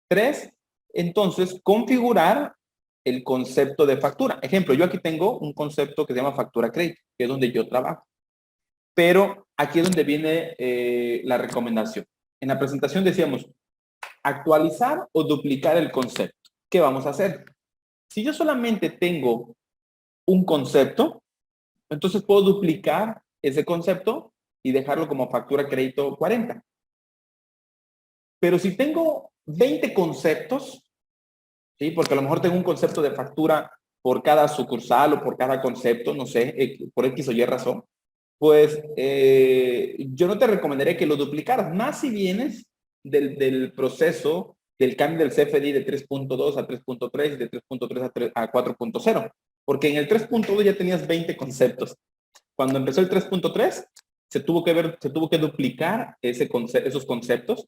3, entonces, configurar el concepto de factura. Ejemplo, yo aquí tengo un concepto que se llama factura crédito, que es donde yo trabajo. Pero aquí es donde viene la recomendación. En la presentación decíamos, actualizar o duplicar el concepto. ¿Qué vamos a hacer? Si yo solamente tengo un concepto, entonces puedo duplicar ese concepto y dejarlo como factura crédito 40. Pero si tengo 20 conceptos, ¿sí? Porque a lo mejor tengo un concepto de factura por cada sucursal o por cada concepto, no sé, por X o Y razón, pues yo no te recomendaría que lo duplicaras, más si vienes del proceso del cambio del CFDI de 3.2 a 3.3 y de 3.3 a 4.0. Porque en el 3.2 ya tenías 20 conceptos. Cuando empezó el 3.3, se tuvo que duplicar esos conceptos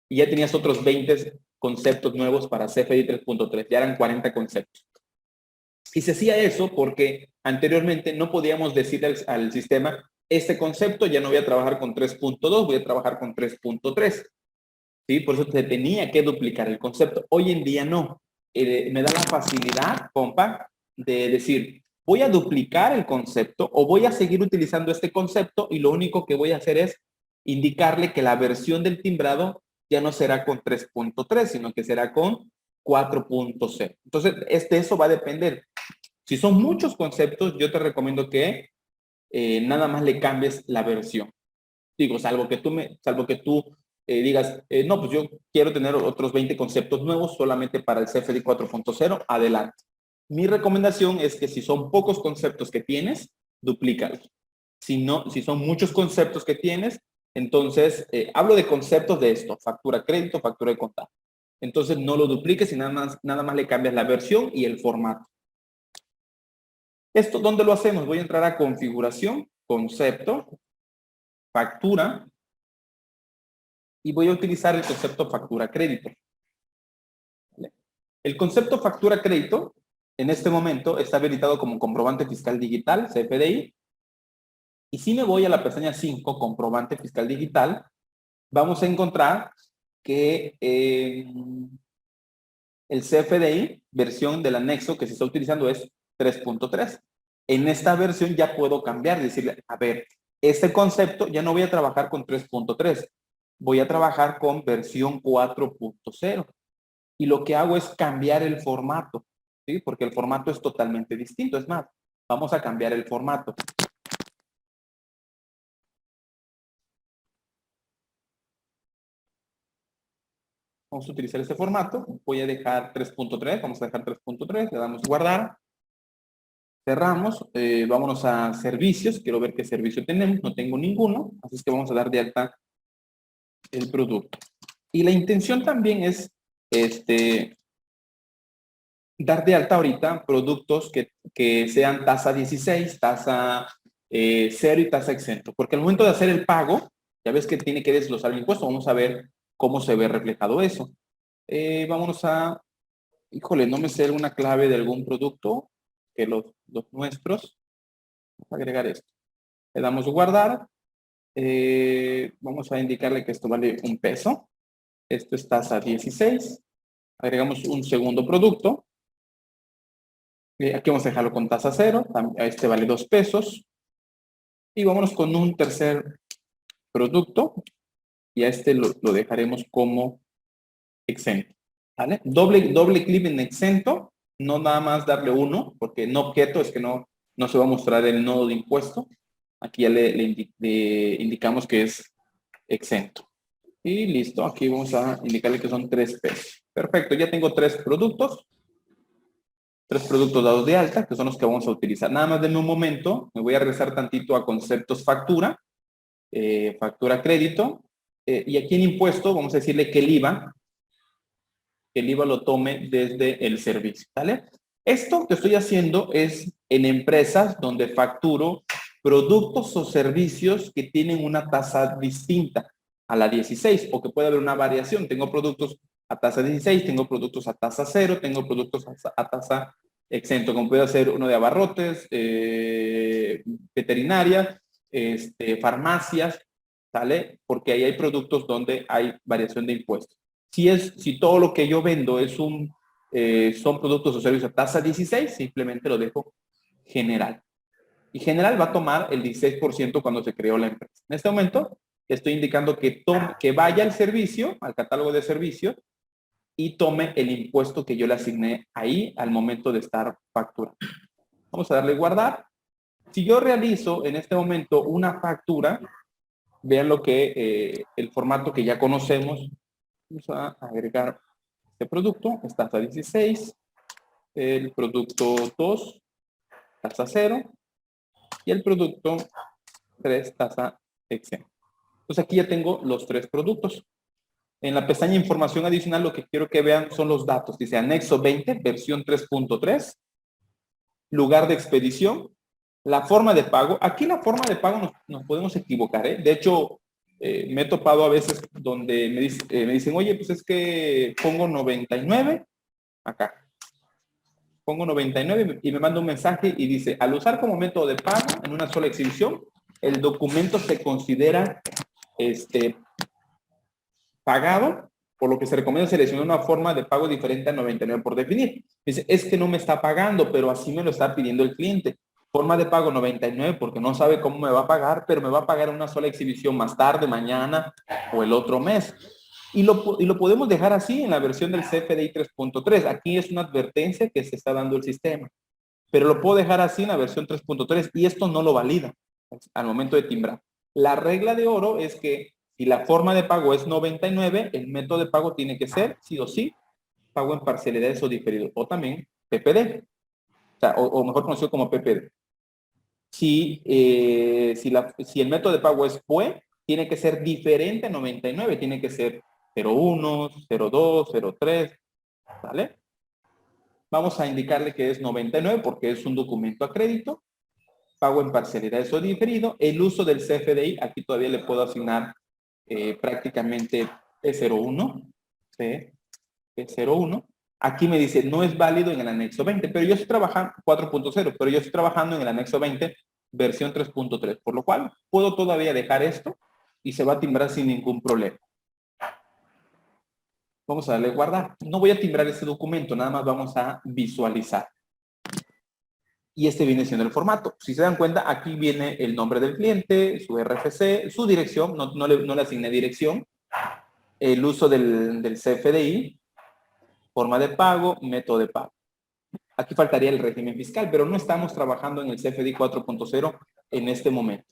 y ya tenías otros 20 conceptos nuevos para CFDI 3.3. Ya eran 40 conceptos. Y se hacía eso porque anteriormente no podíamos decirle al sistema, este concepto ya no voy a trabajar con 3.2, voy a trabajar con 3.3. ¿Sí? Por eso te tenía que duplicar el concepto. Hoy en día no. Me da la facilidad, compa, de decir, ¿Voy a duplicar el concepto o voy a seguir utilizando este concepto y lo único que voy a hacer es indicarle que la versión del timbrado ya no será con 3.3, sino que será con 4.0? Entonces, eso va a depender. Si son muchos conceptos, yo te recomiendo que nada más le cambies la versión. Digo, salvo que tú digas, no, pues yo quiero tener otros 20 conceptos nuevos solamente para el CFDI 4.0, adelante. Mi recomendación es que si son pocos conceptos que tienes, duplícalos. Si son muchos conceptos que tienes, entonces, hablo de conceptos de esto, factura crédito, factura de contado. Entonces, no lo dupliques y nada más le cambias la versión y el formato. ¿Esto dónde lo hacemos? Voy a entrar a configuración, concepto, factura, y voy a utilizar el concepto factura crédito. El concepto factura crédito, en este momento, está habilitado como comprobante fiscal digital, CFDI. Y si me voy a la pestaña 5, comprobante fiscal digital, vamos a encontrar que el CFDI, versión del anexo que se está utilizando es 3.3. En esta versión ya puedo cambiar, decirle, a ver, este concepto ya no voy a trabajar con 3.3, voy a trabajar con versión 4.0. Y lo que hago es cambiar el formato, ¿sí? Porque el formato es totalmente distinto. Es más, vamos a cambiar el formato. Vamos a utilizar este formato. Voy a dejar 3.3. Vamos a dejar 3.3. Le damos guardar. Cerramos. Vámonos a servicios. Quiero ver qué servicio tenemos. No tengo ninguno. Así es que vamos a dar de alta el producto. Y la intención también es dar de alta ahorita productos que sean tasa 16, tasa 0 y tasa exento. Porque al momento de hacer el pago, ya ves que tiene que desglosar el impuesto. Vamos a ver cómo se ve reflejado eso. Vámonos a... Híjole, no me sé una clave de algún producto que los nuestros. Vamos a agregar esto. Le damos guardar. Vamos a indicarle que esto vale $1. Esto es tasa 16. Agregamos un segundo producto. Aquí vamos a dejarlo con tasa 0. A este vale $2. Y vámonos con un tercer producto. Y a este lo dejaremos como exento. ¿Vale? Doble clic en exento. No nada más darle uno, porque no objeto es que no se va a mostrar el nodo de impuesto. Aquí ya le indicamos que es exento. Y listo, aquí vamos a indicarle que son $3. Perfecto, ya tengo tres productos dados de alta, que son los que vamos a utilizar. Nada más denme un momento, me voy a regresar tantito a conceptos factura, factura crédito, y aquí en impuesto vamos a decirle que el IVA lo tome desde el servicio, ¿vale? Esto que estoy haciendo es en empresas donde facturo productos o servicios que tienen una tasa distinta a la 16, o que puede haber una variación. Tengo productos a tasa 16, tengo productos a tasa 0, tengo productos a tasa exento, como puede ser uno de abarrotes, veterinaria, farmacias, ¿sale? Porque ahí hay productos donde hay variación de impuestos. Si todo lo que yo vendo es son productos o servicios a tasa 16, simplemente lo dejo general. Y general va a tomar el 16% cuando se creó la empresa. En este momento estoy indicando que vaya al servicio, al catálogo de servicios, y tome el impuesto que yo le asigné ahí al momento de estar facturando. Vamos a darle guardar. Si yo realizo en este momento una factura, vean el formato que ya conocemos. Vamos a agregar este producto, es tasa 16, el producto 2, tasa 0, y el producto 3, tasa exenta. Entonces aquí ya tengo los tres productos. En la pestaña información adicional lo que quiero que vean son los datos. Dice anexo 20, versión 3.3, lugar de expedición, la forma de pago. Aquí la forma de pago nos podemos equivocar, ¿eh? De hecho, me he topado a veces donde me dicen, oye, pues es que pongo 99 acá. Pongo 99 y me manda un mensaje y dice, al usar como método de pago en una sola exhibición, el documento se considera pagado por lo que se recomienda seleccionar una forma de pago diferente a 99 por definir. Dice, es que no me está pagando, pero así me lo está pidiendo el cliente. Forma de pago 99 porque no sabe cómo me va a pagar, pero me va a pagar una sola exhibición más tarde, mañana o el otro mes. Y lo podemos dejar así en la versión del CFDI 3.3. Aquí es una advertencia que se está dando el sistema. Pero lo puedo dejar así en la versión 3.3 y esto no lo valida al momento de timbrar. La regla de oro es que si la forma de pago es 99, el método de pago tiene que ser, sí o sí, pago en parcialidades o diferido, o también PPD, o mejor conocido como PPD. Si el método de pago es PUE, tiene que ser diferente a 99, tiene que ser 01, 02, 03, ¿vale? Vamos a indicarle que es 99 porque es un documento a crédito, pago en parcialidades o diferido. El uso del CFDI, aquí todavía le puedo asignar prácticamente P01, ¿sí? P01. Aquí me dice, no es válido en el anexo 20, pero yo estoy trabajando 4.0, pero yo estoy trabajando en el anexo 20, versión 3.3, por lo cual puedo todavía dejar esto y se va a timbrar sin ningún problema. Vamos a darle guardar. No voy a timbrar este documento, nada más vamos a visualizar. Y este viene siendo el formato. Si se dan cuenta, aquí viene el nombre del cliente, su RFC, su dirección, no le asigné dirección, el uso del CFDI, forma de pago, método de pago. Aquí faltaría el régimen fiscal, pero no estamos trabajando en el CFDI 4.0 en este momento.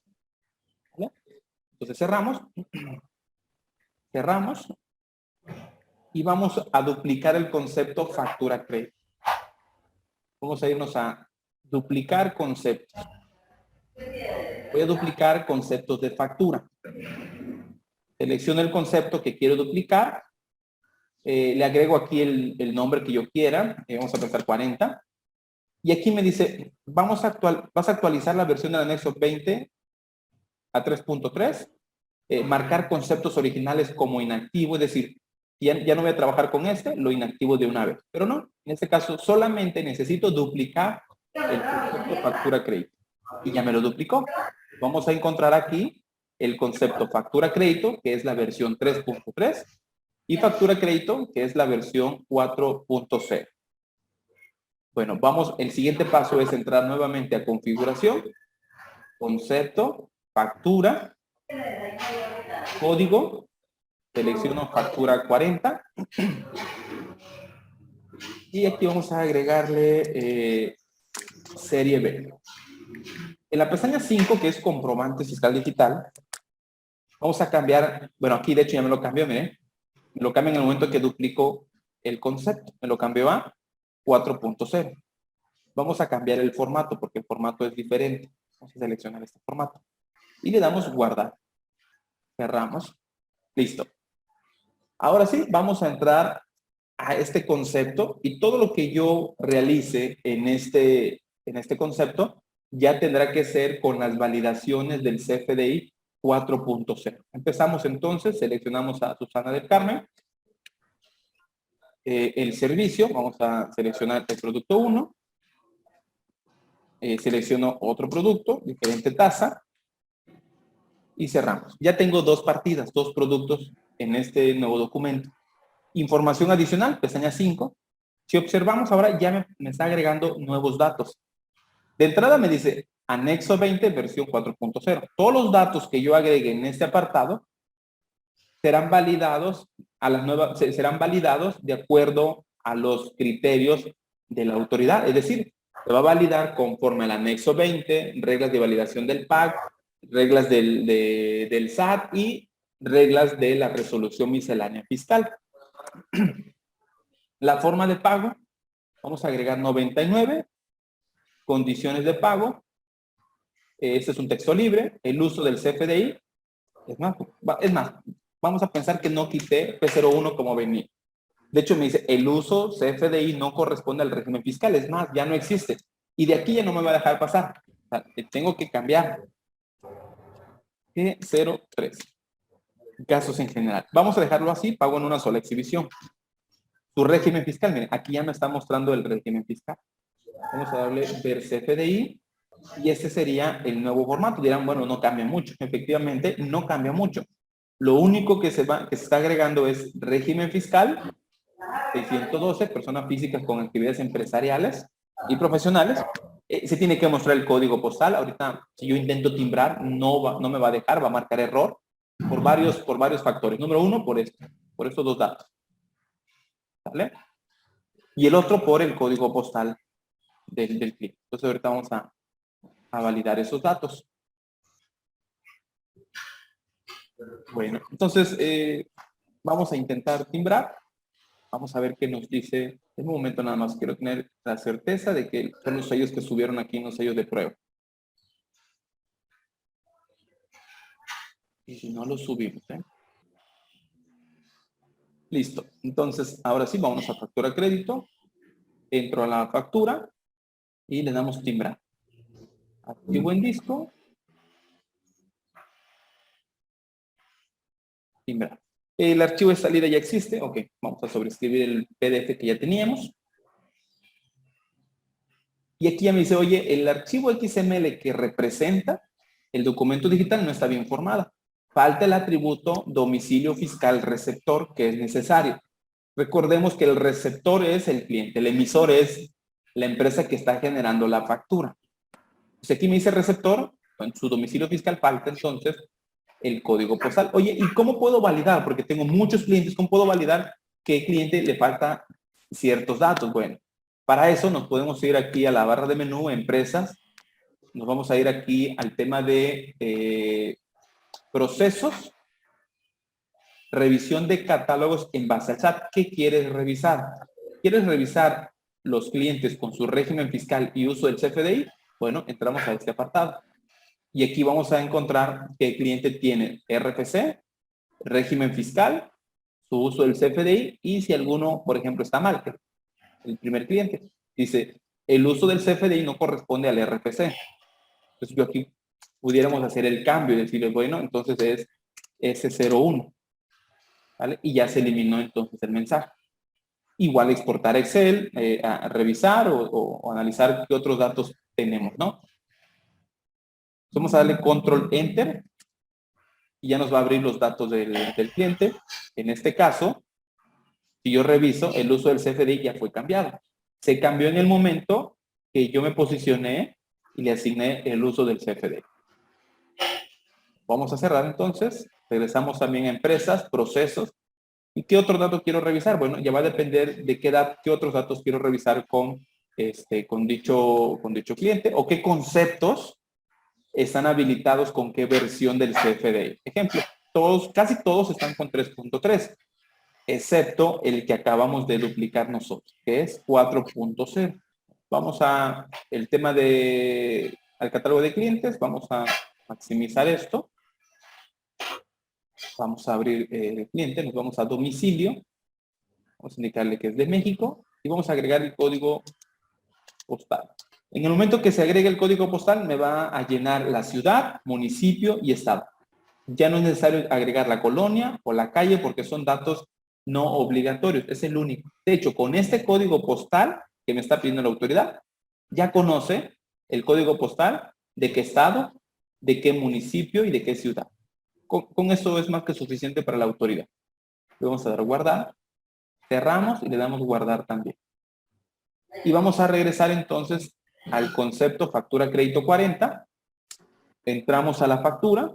¿Vale? Entonces cerramos. Cerramos. Y vamos a duplicar el concepto factura crédito. Vamos a irnos a duplicar conceptos. Voy a duplicar conceptos de factura. Selecciono el concepto que quiero duplicar. Le agrego aquí el nombre que yo quiera. Vamos a pensar 40. Y aquí me dice, vas a actualizar la versión del anexo 20 a 3.3. Marcar conceptos originales como inactivo, es decir, ya no voy a trabajar con este, lo inactivo de una vez. Pero no, en este caso solamente necesito duplicar el concepto factura crédito. Y ya me lo duplicó. Vamos a encontrar aquí el concepto factura crédito, que es la versión 3.3, y factura crédito, que es la versión 4.0. Bueno, el siguiente paso es entrar nuevamente a configuración, concepto, factura, código, selecciono factura 40 y aquí vamos a agregarle serie B. En la pestaña 5, que es comprobante fiscal digital, vamos a cambiar, bueno, aquí de hecho ya me lo cambió, miren, me lo cambio en el momento que duplico el concepto, me lo cambio a 4.0. Vamos a cambiar el formato porque el formato es diferente. Vamos a seleccionar este formato y le damos guardar. Cerramos. Listo. Ahora sí, vamos a entrar a este concepto y todo lo que yo realice en este concepto ya tendrá que ser con las validaciones del CFDI 4.0. Empezamos entonces, seleccionamos a Susana del Carmen. El servicio, vamos a seleccionar el producto 1. Selecciono otro producto, diferente tasa. Y cerramos. Ya tengo dos partidas, dos productos en este nuevo documento. Información adicional, pestaña 5. Si observamos ahora ya me está agregando nuevos datos. De entrada me dice anexo 20 versión 4.0. Todos los datos que yo agregue en este apartado serán validados serán validados de acuerdo a los criterios de la autoridad. Es decir, se va a validar conforme al anexo 20, reglas de validación del PAC, reglas del SAT y reglas de la resolución miscelánea fiscal. La forma de pago, vamos a agregar 99, condiciones de pago, este es un texto libre, el uso del CFDI, es más, vamos a pensar que no quité P01 como venía. De hecho me dice, el uso CFDI no corresponde al régimen fiscal, es más, ya no existe. Y de aquí ya no me va a dejar pasar. O sea, tengo que cambiar. P03. Gastos en general. Vamos a dejarlo así, pago en una sola exhibición. Tu régimen fiscal, miren, aquí ya me está mostrando el régimen fiscal. Vamos a darle ver CFDI y este sería el nuevo formato. Dirán, bueno, no cambia mucho. Efectivamente, no cambia mucho. Lo único que se está agregando es régimen fiscal, 612, personas físicas con actividades empresariales y profesionales. Se tiene que mostrar el código postal. Ahorita, si yo intento timbrar, no me va a dejar, va a marcar error por varios factores. Número uno, por estos dos datos. ¿Vale? Y el otro por el código postal del cliente. Entonces, ahorita vamos a validar esos datos. Bueno, entonces, vamos a intentar timbrar. Vamos a ver qué nos dice. En un momento nada más quiero tener la certeza de que son los sellos que subieron aquí en los sellos de prueba. Y si no, los subimos. Listo. Entonces, ahora sí, vamos a factura crédito. Entro a la factura y le damos timbrar. Activo en disco. Timbrar. El archivo de salida ya existe. Ok, vamos a sobreescribir el PDF que ya teníamos. Y aquí ya me dice, oye, el archivo XML que representa el documento digital no está bien formado. Falta el atributo domicilio fiscal receptor, que es necesario. Recordemos que el receptor es el cliente, el emisor es la empresa que está generando la factura. Entonces aquí me dice receptor, en su domicilio fiscal falta entonces el código postal. Oye, ¿y cómo puedo validar? Porque tengo muchos clientes, ¿cómo puedo validar qué cliente le falta ciertos datos? Bueno, para eso nos podemos ir aquí a la barra de menú, empresas. Nos vamos a ir aquí al tema de procesos, revisión de catálogos en base al SAT. ¿Qué quieres revisar? ¿Quieres revisar los clientes con su régimen fiscal y uso del CFDI? Bueno, entramos a este apartado. Y aquí vamos a encontrar que el cliente tiene RFC, régimen fiscal, su uso del CFDI y si alguno, por ejemplo, está mal, el primer cliente. Dice, el uso del CFDI no corresponde al RFC. Entonces yo aquí pudiéramos hacer el cambio y decirle, bueno, entonces es S01. ¿Vale? Y ya se eliminó entonces el mensaje. Igual exportar Excel, a revisar o analizar qué otros datos tenemos, ¿no? Vamos a darle control enter y ya nos va a abrir los datos del cliente. En este caso, si yo reviso, el uso del CFDI ya fue cambiado. Se cambió en el momento que yo me posicioné y le asigné el uso del CFDI. Vamos a cerrar entonces. Regresamos también a empresas, procesos. ¿Y qué otro dato quiero revisar? Bueno, ya va a depender de qué otros datos quiero revisar con dicho cliente o qué conceptos están habilitados con qué versión del CFDI. Ejemplo, casi todos están con 3.3, excepto el que acabamos de duplicar nosotros, que es 4.0. Vamos a el tema al catálogo de clientes, vamos a maximizar esto. Vamos a abrir el cliente, nos vamos a domicilio, vamos a indicarle que es de México y vamos a agregar el código postal. En el momento que se agregue el código postal, me va a llenar la ciudad, municipio y estado. Ya no es necesario agregar la colonia o la calle porque son datos no obligatorios, es el único. De hecho, con este código postal que me está pidiendo la autoridad, ya conoce el código postal de qué estado, de qué municipio y de qué ciudad. Con eso es más que suficiente para la autoridad. Le vamos a dar guardar, cerramos y le damos guardar también. Y vamos a regresar entonces al concepto factura crédito 40. Entramos a la factura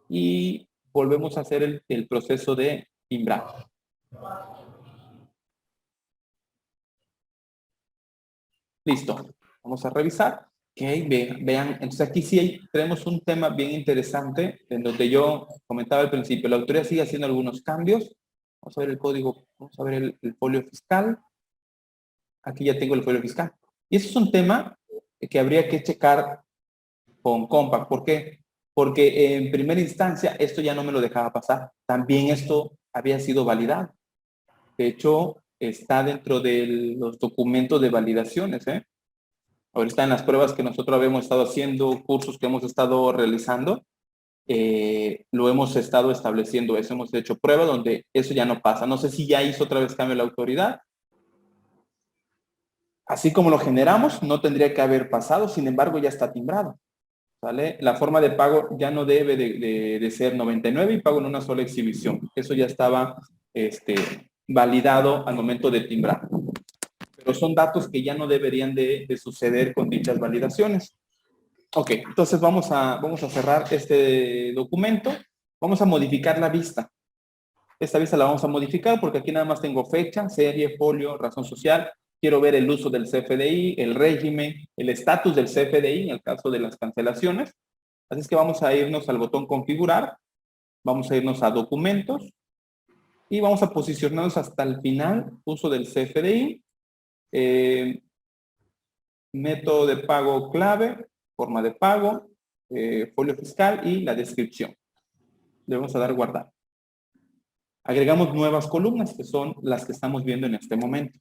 y volvemos a hacer el proceso de timbrar. Listo. Vamos a revisar. Ok, vean. Entonces aquí sí tenemos un tema bien interesante en donde yo comentaba al principio. La autoridad sigue haciendo algunos cambios. Vamos a ver el código, vamos a ver el folio fiscal. Aquí ya tengo el folio fiscal. Y eso es un tema que habría que checar con Compact. ¿Por qué? Porque en primera instancia esto ya no me lo dejaba pasar. También esto había sido validado. De hecho, está dentro de los documentos de validaciones. Ahorita en las pruebas que nosotros habíamos estado haciendo, cursos que hemos estado realizando, lo hemos estado estableciendo eso. Hemos hecho pruebas donde eso ya no pasa. No sé si ya hizo otra vez cambio la autoridad. Así como lo generamos, no tendría que haber pasado, sin embargo, ya está timbrado. ¿Vale? La forma de pago ya no debe de ser 99 y pago en una sola exhibición. Eso ya estaba validado al momento de timbrar. Pero son datos que ya no deberían de suceder con dichas validaciones. Ok, entonces vamos a cerrar este documento. Vamos a modificar la vista. Esta vista la vamos a modificar porque aquí nada más tengo fecha, serie, folio, razón social. Quiero ver el uso del CFDI, el régimen, el estatus del CFDI en el caso de las cancelaciones. Así es que vamos a irnos al botón configurar. Vamos a irnos a documentos. Y vamos a posicionarnos hasta el final, uso del CFDI. Método de pago clave, forma de pago, folio fiscal y la descripción. Le vamos a dar guardar. Agregamos nuevas columnas que son las que estamos viendo en este momento.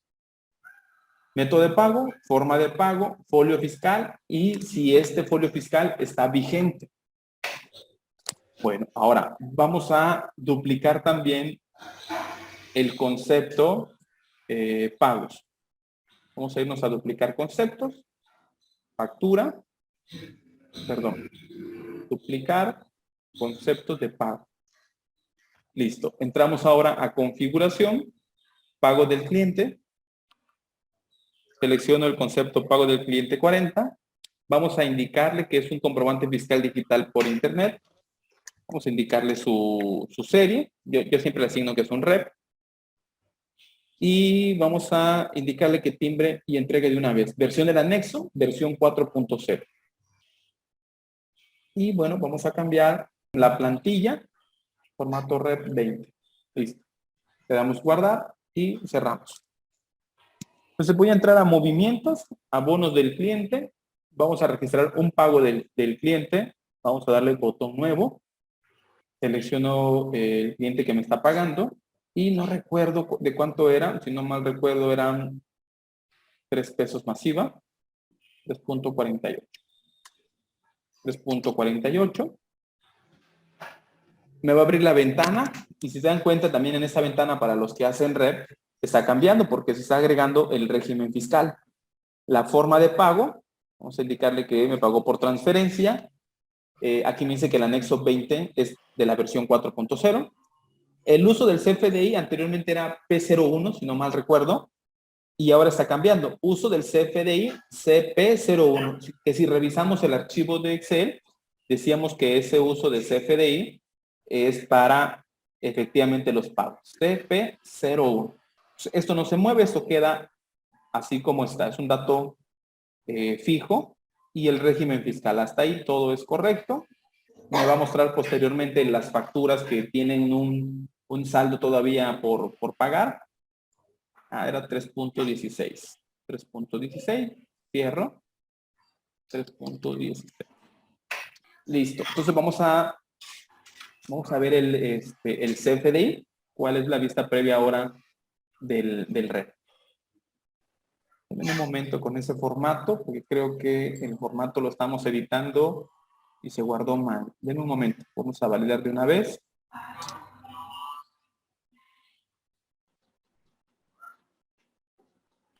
Método de pago, forma de pago, folio fiscal y si este folio fiscal está vigente. Bueno, ahora vamos a duplicar también el concepto pagos. Vamos a irnos a duplicar conceptos, factura, perdón, duplicar conceptos de pago. Listo. Entramos ahora a configuración, pago del cliente. Selecciono el concepto pago del cliente 40. Vamos a indicarle que es un comprobante fiscal digital por internet. Vamos a indicarle su serie. Yo siempre le asigno que es un REP. Y vamos a indicarle que timbre y entregue de una vez. Versión del anexo, versión 4.0. Y bueno, vamos a cambiar la plantilla, formato REP 20. Listo. Le damos guardar y cerramos. Entonces voy a entrar a movimientos, abonos del cliente. Vamos a registrar un pago del cliente. Vamos a darle el botón nuevo. Selecciono el cliente que me está pagando. Y no recuerdo de cuánto era. Si no mal recuerdo eran 3 pesos masiva. 3.48. 3.48. Me va a abrir la ventana. Y si se dan cuenta también en esta ventana para los que hacen REP, está cambiando porque se está agregando el régimen fiscal. La forma de pago, vamos a indicarle que me pagó por transferencia. Aquí me dice que el anexo 20 es de la versión 4.0. El uso del CFDI anteriormente era P01, si no mal recuerdo, y ahora está cambiando. Uso del CFDI CP01, que si revisamos el archivo de Excel, decíamos que ese uso de CFDI es para efectivamente los pagos. CP01. Esto no se mueve, esto queda así como está. Es un dato fijo y el régimen fiscal. Hasta ahí todo es correcto. Me va a mostrar posteriormente las facturas que tienen un saldo todavía por pagar. Era 3.16. 3.16. Cierro. 3.16. Listo. Entonces vamos a ver el CFDI. ¿Cuál es la vista previa ahora del REP? En un momento con ese formato, porque creo que el formato lo estamos editando y se guardó mal. Denme un momento, vamos a validar de una vez.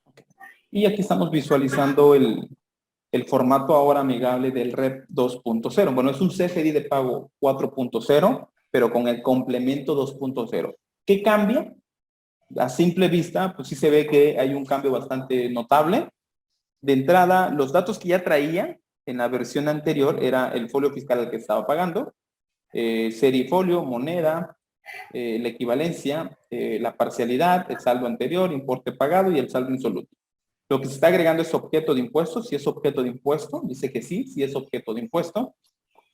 Okay. Y aquí estamos visualizando el formato ahora amigable del REP 2.0. Bueno, es un CFDI de pago 4.0, pero con el complemento 2.0. ¿Qué cambia? A simple vista, pues sí se ve que hay un cambio bastante notable. De entrada, los datos que ya traía en la versión anterior era el folio fiscal al que estaba pagando, serie folio, moneda, la equivalencia, la parcialidad, el saldo anterior, importe pagado y el saldo insoluto. Lo que se está agregando es objeto de impuesto. Si es objeto de impuesto, dice que sí, si es objeto de impuesto.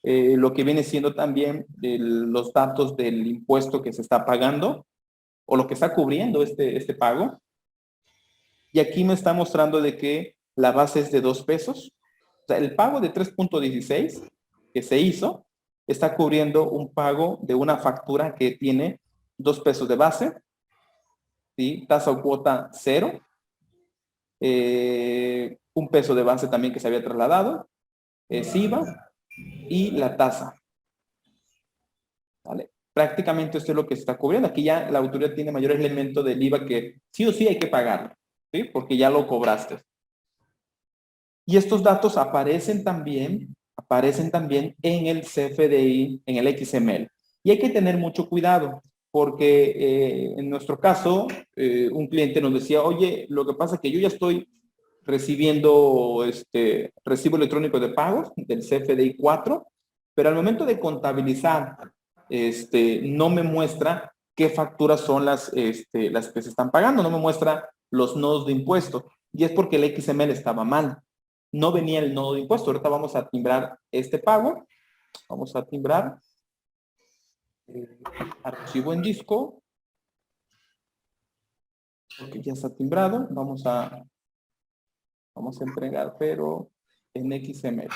Lo que viene siendo también los datos del impuesto que se está pagando o lo que está cubriendo este pago. Y aquí me está mostrando de que la base es de 2 pesos. O sea, el pago de 3.16 que se hizo está cubriendo un pago de una factura que tiene 2 pesos de base, ¿sí? Tasa o cuota 0. 1 peso de base también que se había trasladado, IVA y la tasa. ¿Vale? Prácticamente esto es lo que se está cubriendo. Aquí ya la autoridad tiene mayor elemento del IVA que sí o sí hay que pagarlo, ¿sí? Porque ya lo cobraste. Y estos datos aparecen también aparecen también en el CFDI, en el XML. Y hay que tener mucho cuidado, porque en nuestro caso, un cliente nos decía, oye, lo que pasa es que yo ya estoy recibiendo recibo electrónico de pagos del CFDI 4, pero al momento de contabilizar, no me muestra qué facturas son las que se están pagando, no me muestra los nodos de impuestos. Y es porque el XML estaba mal. No venía el nodo de impuesto. Ahorita vamos a timbrar este pago. Vamos a timbrar archivo en disco. Porque ya está timbrado. Vamos a entregar, pero en XML.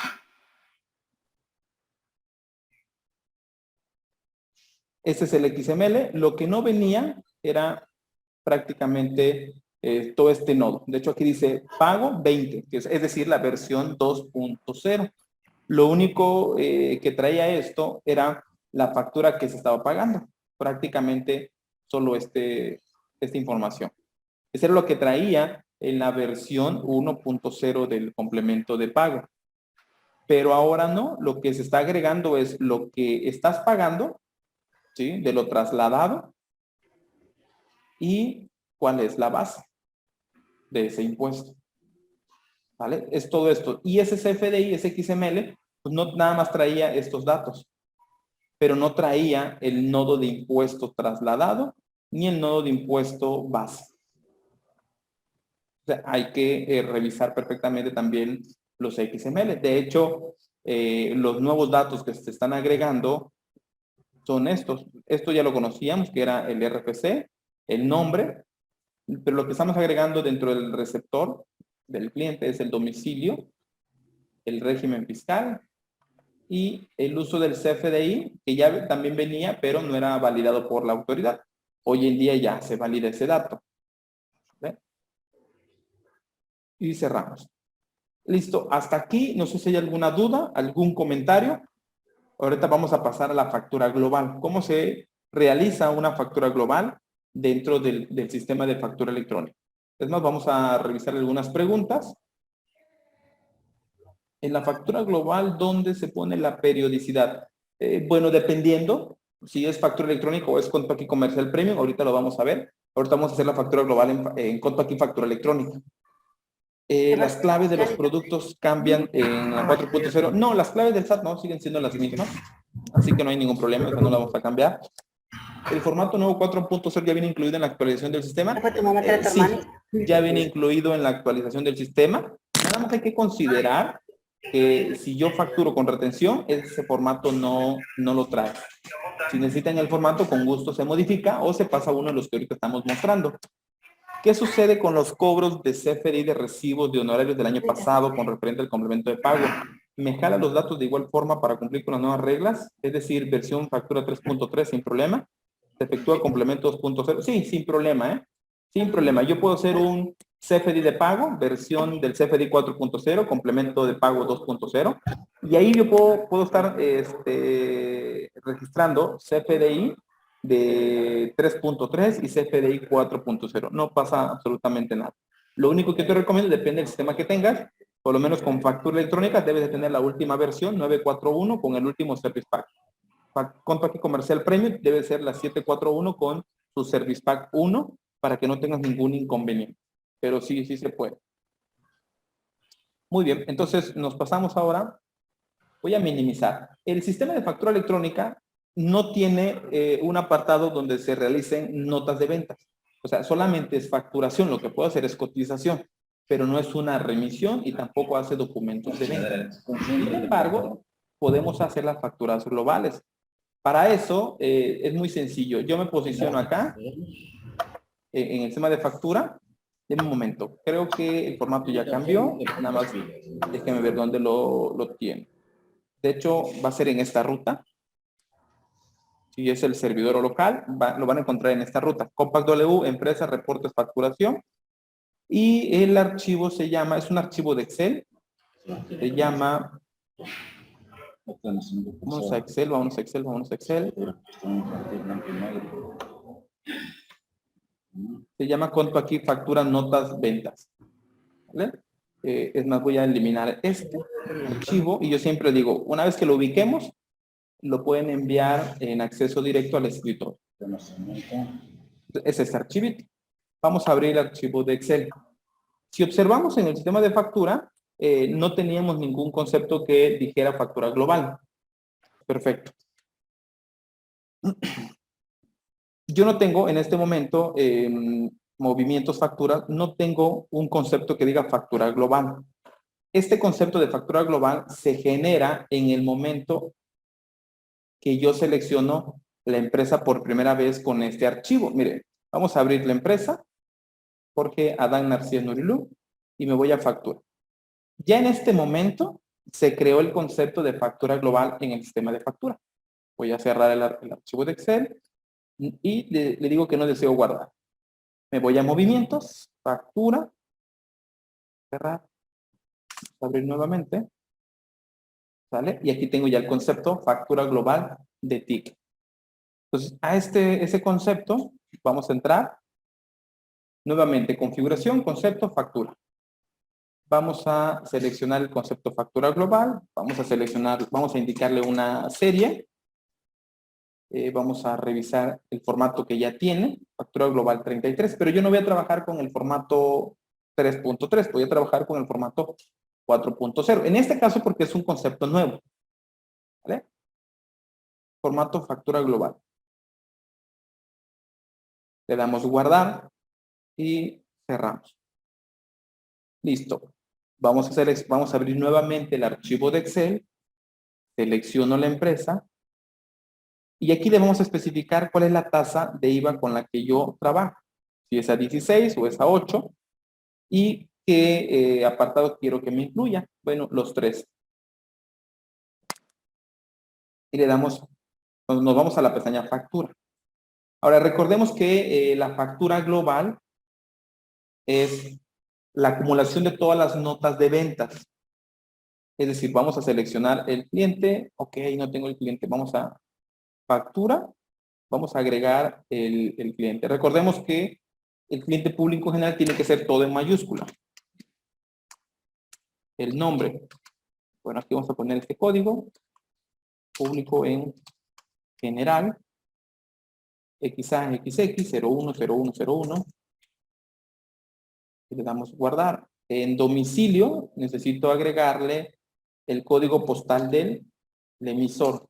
Este es el XML. Lo que no venía era prácticamente todo este nodo. De hecho, aquí dice pago 20, que es decir, la versión 2.0. Lo único que traía esto era la factura que se estaba pagando. Prácticamente solo esta información. Eso era lo que traía en la versión 1.0 del complemento de pago. Pero ahora no, lo que se está agregando es lo que estás pagando, ¿sí? De lo trasladado y cuál es la base de ese impuesto. ¿Vale? Es todo esto. Y ese CFDI, ese XML, pues no nada más traía estos datos, pero no traía el nodo de impuesto trasladado ni el nodo de impuesto base. O sea, hay que revisar perfectamente también los XML. De hecho, los nuevos datos que se están agregando son estos. Esto ya lo conocíamos, que era el RFC, el nombre, pero lo que estamos agregando dentro del receptor del cliente es el domicilio, el régimen fiscal y el uso del CFDI, que ya también venía, pero no era validado por la autoridad. Hoy en día ya se valida ese dato. ¿Ve? Y cerramos. Listo, hasta aquí, no sé si hay alguna duda, algún comentario. Ahorita vamos a pasar a la factura global. ¿Cómo se realiza una factura global dentro del sistema de factura electrónica? Es más, vamos a revisar algunas preguntas. En la factura global, ¿dónde se pone la periodicidad? Bueno, dependiendo si es factura electrónica o es Contpaki Comercial Premium, ahorita lo vamos a ver. Ahorita vamos a hacer la factura global en Contpaki Factura Electrónica. Las claves de los productos cambian en la 4.0. No, las claves del SAT no, siguen siendo las mismas. Así que no hay ningún problema, no la vamos a cambiar. El formato nuevo 4.0 ya viene incluido en la actualización del sistema. Sí, ya viene incluido en la actualización del sistema. Nada más hay que considerar que si yo facturo con retención, ese formato no lo trae. Si necesitan el formato, con gusto se modifica o se pasa a uno de los que ahorita estamos mostrando. ¿Qué sucede con los cobros de CFDI de recibos de honorarios del año pasado con referente al complemento de pago? ¿Me jala los datos de igual forma para cumplir con las nuevas reglas? Es decir, versión factura 3.3 sin problema. ¿Se efectúa complemento 2.0? Sí, sin problema, ¿eh? Sin problema. Yo puedo hacer un CFDI de pago, versión del CFDI 4.0, complemento de pago 2.0. Y ahí yo puedo estar registrando CFDI de 3.3 y CFDI 4.0. No pasa absolutamente nada. Lo único que te recomiendo, depende del sistema que tengas, por lo menos con factura electrónica debes de tener la última versión, 941, con el último Service Pack. Contpaki Comercial Premium debe ser la 741 con su Service Pack 1 para que no tengas ningún inconveniente. Pero sí se puede. Muy bien, entonces nos pasamos ahora. Voy a minimizar. El sistema de factura electrónica no tiene un apartado donde se realicen notas de ventas. O sea, solamente es facturación. Lo que puedo hacer es cotización, pero no es una remisión y tampoco hace documentos de venta. Sin embargo, podemos hacer las facturas globales. Para eso es muy sencillo. Yo me posiciono acá en el sistema de factura. En un momento. Creo que el formato ya cambió. Nada más déjenme ver dónde lo tiene. De hecho, va a ser en esta ruta. Si es el servidor local, lo van a encontrar en esta ruta. Compact W, empresa, reportes, facturación. Y el archivo se llama, es un archivo de Excel. Se llama... Vamos a Excel, vámonos a Excel, vámonos a Excel. Se llama Contpaki Factura Notas Ventas. ¿Vale? Es más, voy a eliminar este archivo y yo siempre digo, una vez que lo ubiquemos, lo pueden enviar en acceso directo al escritorio. Es este archivito. Vamos a abrir el archivo de Excel. Si observamos en el sistema de factura, no teníamos ningún concepto que dijera factura global. Perfecto. Yo no tengo en este momento movimientos factura, no tengo un concepto que diga factura global. Este concepto de factura global se genera en el momento que yo selecciono la empresa por primera vez con este archivo. Mire, vamos a abrir la empresa, Jorge Adán Narcís Nurilú, y me voy a factura. Ya en este momento se creó el concepto de factura global en el sistema de factura. Voy a cerrar el archivo de Excel y le digo que no deseo guardar. Me voy a movimientos, factura, cerrar, abrir nuevamente, ¿sale? Y aquí tengo ya el concepto factura global de ticket. Entonces, a ese concepto vamos a entrar. Nuevamente, configuración, concepto, factura. Vamos a seleccionar el concepto factura global. Vamos a indicarle una serie. Vamos a revisar el formato que ya tiene, factura global 33, pero yo no voy a trabajar con el formato 3.3, voy a trabajar con el formato 4.0. En este caso porque es un concepto nuevo. ¿Vale? Formato factura global. Le damos guardar y cerramos. Listo. Vamos a abrir nuevamente el archivo de Excel. Selecciono la empresa. Y aquí le vamos a especificar cuál es la tasa de IVA con la que yo trabajo. Si es a 16 o es a 8. Y qué apartado quiero que me incluya. Bueno, los tres. Y le damos, nos vamos a la pestaña factura. Ahora recordemos que la factura global es la acumulación de todas las notas de ventas. Es decir, vamos a seleccionar el cliente. Ok, no tengo el cliente. Vamos a factura. Vamos a agregar el cliente. Recordemos que el cliente público general tiene que ser todo en mayúscula. El nombre. Bueno, aquí vamos a poner este código. Público en general. XX 010101. Y le damos guardar. En domicilio necesito agregarle el código postal del emisor.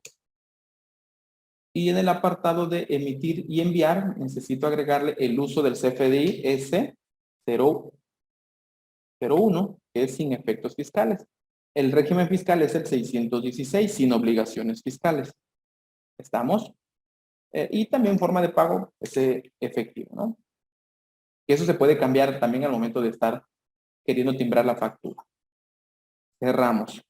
Y en el apartado de emitir y enviar necesito agregarle el uso del CFDI S001, que es sin efectos fiscales. El régimen fiscal es el 616, sin obligaciones fiscales. ¿Estamos? Y también forma de pago ese efectivo, ¿no? Y eso se puede cambiar también al momento de estar queriendo timbrar la factura. Cerramos.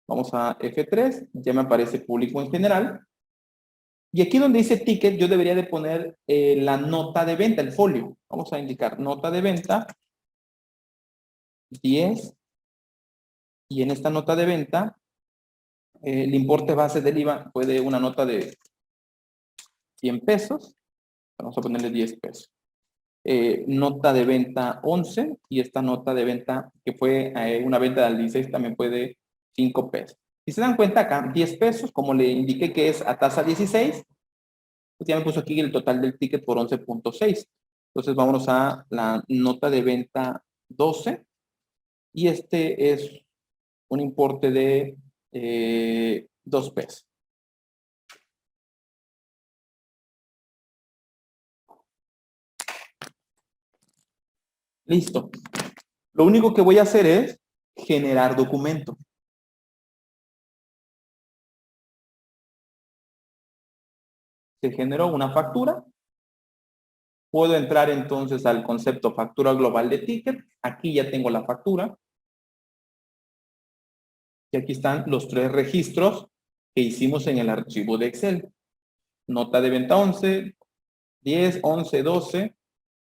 Vamos a F3, ya me aparece público en general. Y aquí donde dice ticket, yo debería de poner la nota de venta, el folio. Vamos a indicar nota de venta 10. Y en esta nota de venta, el importe base del IVA puede una nota de 100 pesos. Vamos a ponerle 10 pesos. Nota de venta 11 y esta nota de venta que fue una venta del 16 también puede 5 pesos. Si se dan cuenta acá, 10 pesos, como le indiqué que es a tasa 16, pues ya me puso aquí el total del ticket por 11.6. Entonces vámonos a la nota de venta 12 y este es un importe de 2 pesos. Listo. Lo único que voy a hacer es generar documento. Se generó una factura. Puedo entrar entonces al concepto factura global de ticket. Aquí ya tengo la factura. Y aquí están los 3 registros que hicimos en el archivo de Excel. Nota de venta 11, 10, 11, 12.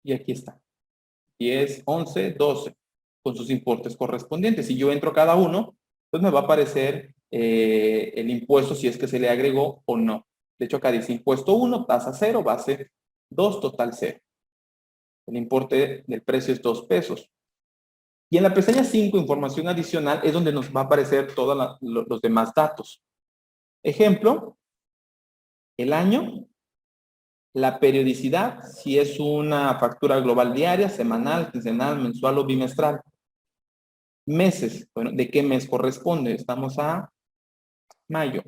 Y aquí está. 10, 11, 12. Con sus importes correspondientes. Si yo entro a cada uno, pues me va a aparecer el impuesto si es que se le agregó o no. De hecho, acá dice impuesto 1, tasa 0, base 2, total 0. El importe del precio es 2 pesos. Y en la pestaña 5, información adicional, es donde nos va a aparecer todos los demás datos. Ejemplo, el año, la periodicidad, si es una factura global diaria, semanal, quincenal, mensual o bimestral. Meses, bueno, ¿de qué mes corresponde? Estamos a mayo.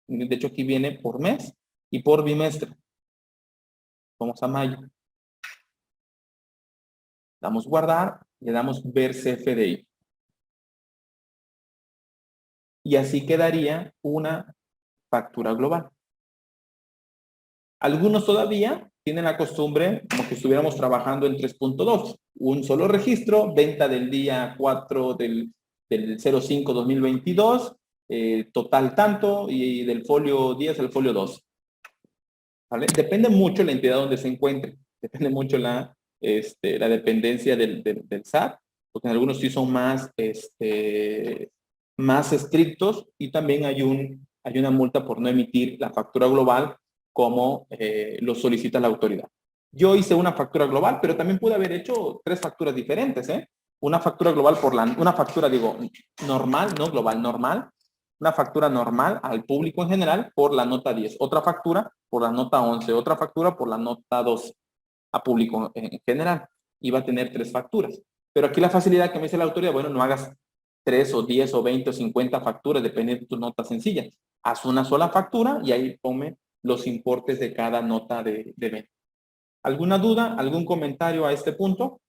De hecho, aquí viene por mes y por bimestre. Vamos a mayo. Damos guardar, le damos ver CFDI. Y así quedaría una factura global. Algunos todavía tienen la costumbre como que estuviéramos trabajando en 3.2. Un solo registro, venta del día 4 del 05-2022, total tanto, y del folio 10 al folio 2. ¿Vale? Depende mucho la entidad donde se encuentre. Depende mucho la dependencia del SAT, porque en algunos sí son más, más estrictos y también hay una multa por no emitir la factura global como lo solicita la autoridad. Yo hice una factura global, pero también pude haber hecho 3 facturas diferentes, ¿eh? Una factura global una factura, digo, normal, no global, normal. Una factura normal al público en general por la nota 10. Otra factura por la nota 11. Otra factura por la nota 12 a público en general. Iba a tener 3 facturas. Pero aquí la facilidad que me dice la autoridad, bueno, no hagas 3 o 10 o 20 o 50 facturas, dependiendo de tu nota sencilla. Haz una sola factura y ahí ponme los importes de cada nota de venta. ¿Alguna duda? ¿Algún comentario a este punto?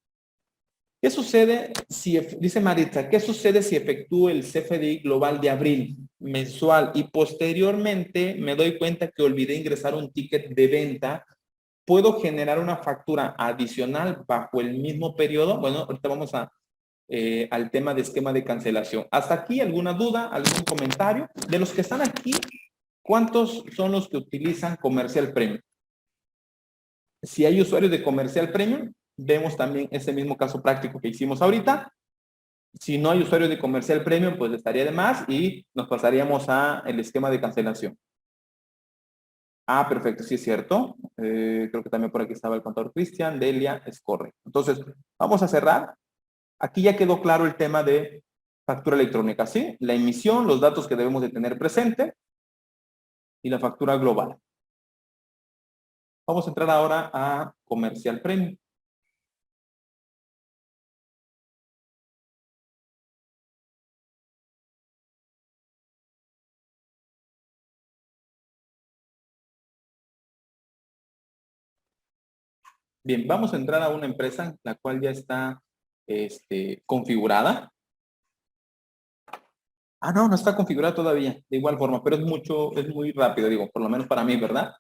¿Qué sucede si, dice Maritza, qué sucede si efectúo el CFDI global de abril mensual y posteriormente me doy cuenta que olvidé ingresar un ticket de venta? ¿Puedo generar una factura adicional bajo el mismo periodo? Bueno, ahorita vamos al tema de esquema de cancelación. ¿Hasta aquí alguna duda, algún comentario? De los que están aquí, ¿cuántos son los que utilizan Comercial Premium? Si hay usuarios de Comercial Premium, vemos también ese mismo caso práctico que hicimos ahorita. Si no hay usuarios de Comercial Premium, pues estaría de más y nos pasaríamos al esquema de cancelación. Ah, perfecto, sí es cierto. Creo que también por aquí estaba el contador Cristian, Delia, es correcto. Entonces, vamos a cerrar. Aquí ya quedó claro el tema de factura electrónica, ¿sí? La emisión, los datos que debemos de tener presente y la factura global. Vamos a entrar ahora a Comercial Premium. Bien, vamos a entrar a una empresa la cual ya está configurada. Ah, no, no está configurada todavía, de igual forma, pero es muy rápido, digo, por lo menos para mí, ¿verdad?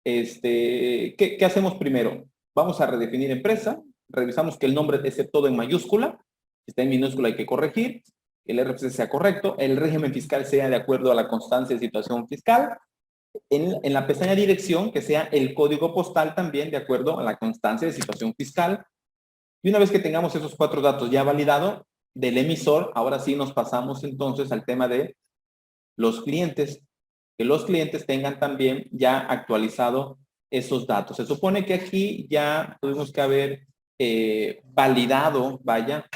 ¿Qué hacemos primero? Vamos a redefinir empresa, revisamos que el nombre esté todo en mayúscula, si está en minúscula hay que corregir, el RFC sea correcto, el régimen fiscal sea de acuerdo a la constancia de situación fiscal, en la pestaña dirección que sea el código postal también de acuerdo a la constancia de situación fiscal. Y una vez que tengamos esos 4 datos ya validados del emisor, ahora sí nos pasamos entonces al tema de los clientes, que los clientes tengan también ya actualizado esos datos. Se supone que aquí ya tuvimos que haber validado, vaya,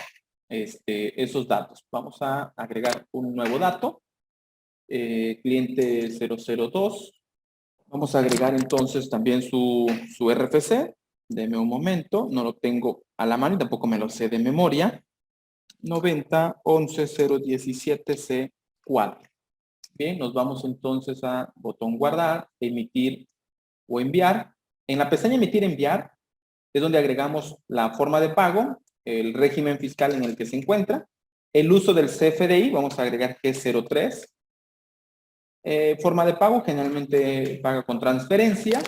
esos datos. Vamos a agregar un nuevo dato, cliente 002. Vamos a agregar entonces también su RFC. Deme un momento, no lo tengo a la mano y tampoco me lo sé de memoria. 90-11-017-C4. Bien, nos vamos entonces a botón guardar, emitir o enviar. En la pestaña emitir enviar es donde agregamos la forma de pago, el régimen fiscal en el que se encuentra, el uso del CFDI, vamos a agregar G03. Forma de pago, generalmente paga con transferencia.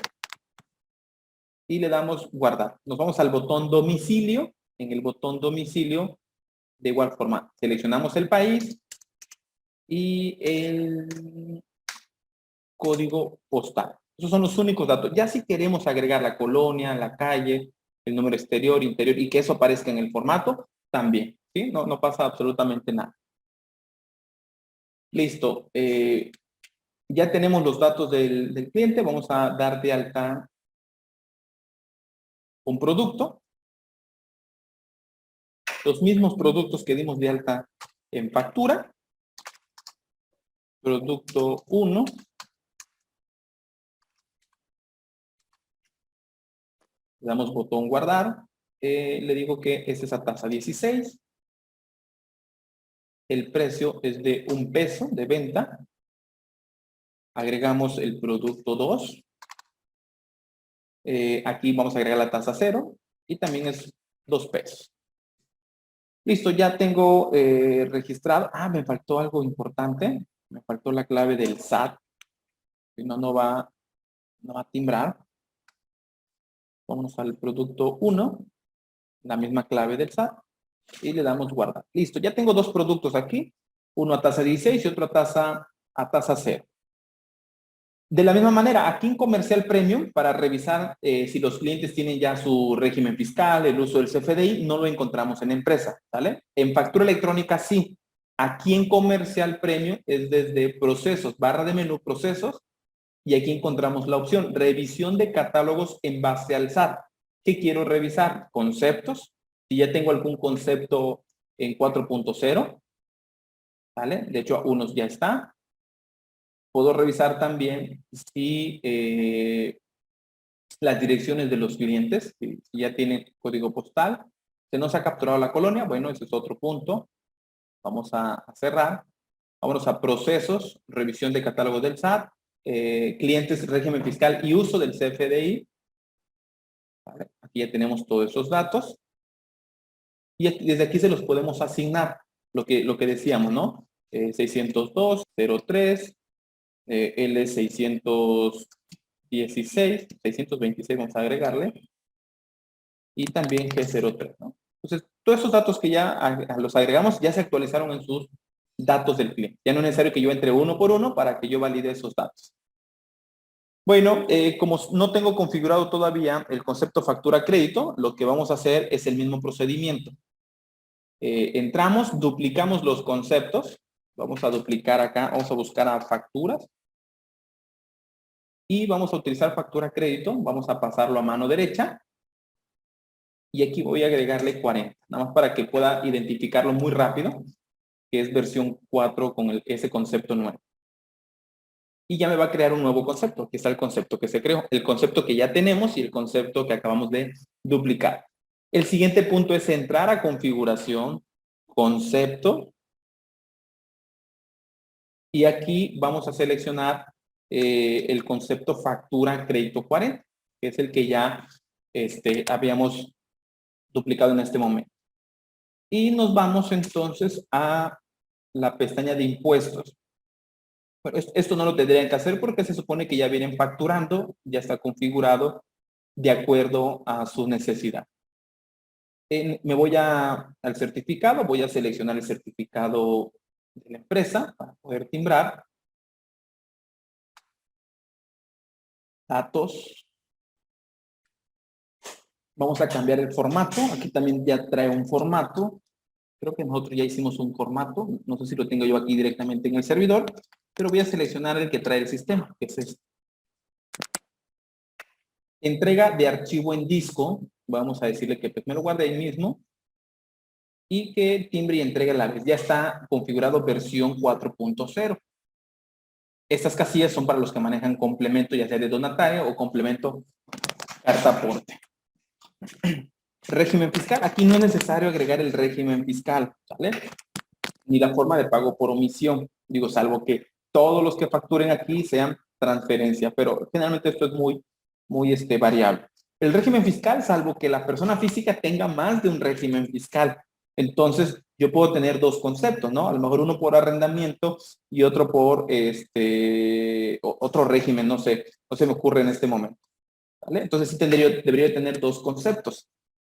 Y le damos guardar. Nos vamos al botón domicilio. En el botón domicilio, de igual forma, seleccionamos el país y el código postal. Esos son los únicos datos. Ya si queremos agregar la colonia, la calle, el número exterior, interior y que eso aparezca en el formato, también. ¿Sí? No pasa absolutamente nada. Listo. Ya tenemos los datos del cliente. Vamos a dar de alta un producto. los mismos productos que dimos de alta en factura. Producto 1. Le damos botón guardar. Le digo que es esa tasa 16. El precio es de $1 de venta. Agregamos el producto 2. Aquí vamos a agregar la tasa 0. Y también es $2. Listo, ya tengo registrado. Ah, me faltó algo importante. Me faltó la clave del SAT. Si no, no va a timbrar. Vamos al producto 1. La misma clave del SAT. Y le damos guardar. Listo, ya tengo dos productos aquí. Uno a tasa 16 y otro a tasa 0. De la misma manera, aquí en Comercial Premium, para revisar si los clientes tienen ya su régimen fiscal, el uso del CFDI, no lo encontramos en empresa, ¿vale? En factura electrónica sí. Aquí en Comercial Premium es desde procesos, barra de menú procesos, y aquí encontramos la opción revisión de catálogos en base al SAT. ¿Qué quiero revisar? Conceptos. Si ya tengo algún concepto en 4.0, ¿vale? De hecho, unos ya está. Puedo revisar también si las direcciones de los clientes, si ya tienen código postal. Se nos ha capturado la colonia. Bueno, ese es otro punto. Vamos a cerrar. Vámonos a procesos, revisión de catálogo del SAT, clientes, régimen fiscal y uso del CFDI. ¿Vale? Aquí ya tenemos todos esos datos. Y aquí, desde aquí se los podemos asignar, lo que decíamos, ¿no? 602, 03, L616, 626, vamos a agregarle. Y también G03, ¿no? Entonces, todos esos datos que ya los agregamos, ya se actualizaron en sus datos del cliente. Ya no es necesario que yo entre uno por uno para que yo valide esos datos. Bueno, como no tengo configurado todavía el concepto factura crédito, lo que vamos a hacer es el mismo procedimiento. Entramos, duplicamos los conceptos. Vamos a duplicar acá, vamos a buscar a facturas. Y vamos a utilizar factura crédito. Vamos a pasarlo a mano derecha. Y aquí voy a agregarle 40. Nada más para que pueda identificarlo muy rápido. Que es versión 4 con ese concepto nuevo. Y ya me va a crear un nuevo concepto. Aquí está el concepto que se creó. El concepto que ya tenemos y el concepto que acabamos de duplicar. El siguiente punto es entrar a configuración, concepto. Y aquí vamos a seleccionar el concepto factura crédito 40, que es el que ya habíamos duplicado en este momento. Y nos vamos entonces a la pestaña de impuestos. Bueno, esto no lo tendrían que hacer porque se supone que ya vienen facturando, ya está configurado de acuerdo a su necesidad. Me voy al certificado, voy a seleccionar el certificado de la empresa para poder timbrar. Datos. Vamos a cambiar el formato. Aquí también ya trae un formato. Creo que nosotros ya hicimos un formato. No sé si lo tengo yo aquí directamente en el servidor, pero voy a seleccionar el que trae el sistema, que es este. Entrega de archivo en disco. Vamos a decirle que me lo guarde ahí mismo. Y que timbre y entrega a la vez. Ya está configurado versión 4.0. Estas casillas son para los que manejan complemento, ya sea de donatario o complemento carta aporte. Régimen fiscal. Aquí no es necesario agregar el régimen fiscal, ¿vale? Ni la forma de pago por omisión. Digo, salvo que todos los que facturen aquí sean transferencia, pero generalmente esto es muy variable. El régimen fiscal, salvo que la persona física tenga más de un régimen fiscal. Entonces, yo puedo tener dos conceptos, ¿no? A lo mejor uno por arrendamiento y otro por otro régimen, no sé, no se me ocurre en este momento. ¿Vale? Entonces, sí debería tener dos conceptos.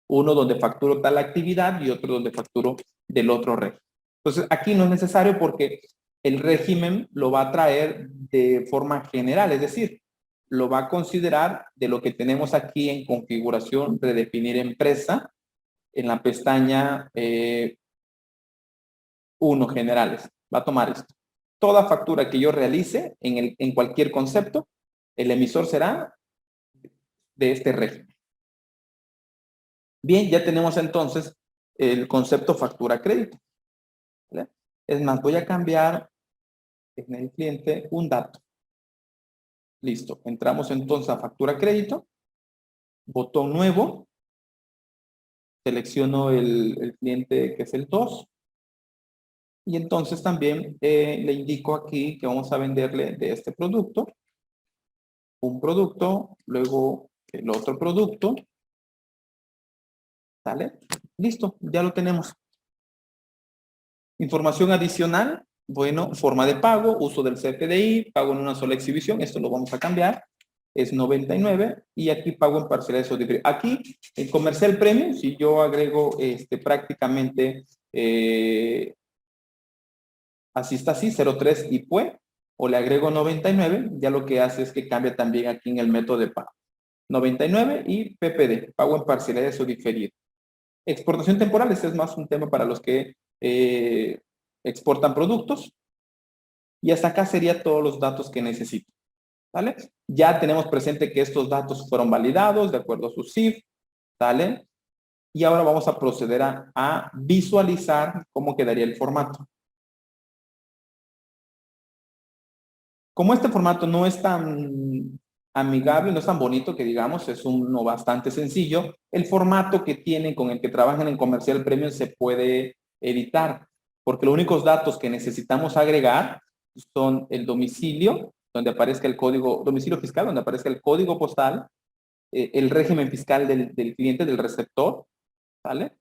Uno donde facturo tal actividad y otro donde facturo del otro régimen. Entonces, aquí no es necesario porque el régimen lo va a traer de forma general, es decir, lo va a considerar de lo que tenemos aquí en configuración, redefinir empresa, en la pestaña 1, generales. Va a tomar esto. Toda factura que yo realice en cualquier concepto, el emisor será de este régimen. Bien, ya tenemos entonces el concepto factura crédito. ¿Vale? Es más, voy a cambiar en el cliente un dato. Listo. Entramos entonces a factura crédito. Botón nuevo. Selecciono el cliente que es el 2. Y entonces también le indico aquí que vamos a venderle de este producto. Un producto, luego el otro producto. ¿Sale? Listo, ya lo tenemos. Información adicional. Bueno, forma de pago, uso del CFDI, pago en una sola exhibición. Esto lo vamos a cambiar. Es 99 y aquí pago en parcialidades o diferidas. Aquí, en comercial premium, si yo agrego prácticamente así está así, 03 y PUE, o le agrego 99, ya lo que hace es que cambia también aquí en el método de pago. 99 y PPD, pago en parcialidades o diferidas. Exportación temporal, este es más un tema para los que exportan productos. Y hasta acá serían todos los datos que necesito. ¿Vale? Ya tenemos presente que estos datos fueron validados de acuerdo a su CIF. ¿Vale? Y ahora vamos a proceder a visualizar cómo quedaría el formato. Como este formato no es tan amigable, no es tan bonito que digamos, es uno bastante sencillo, el formato que tienen con el que trabajan en Comercial Premium se puede editar, porque los únicos datos que necesitamos agregar son el domicilio, donde aparezca el código, domicilio fiscal, donde aparezca el código postal, el régimen fiscal del cliente, del receptor, ¿vale?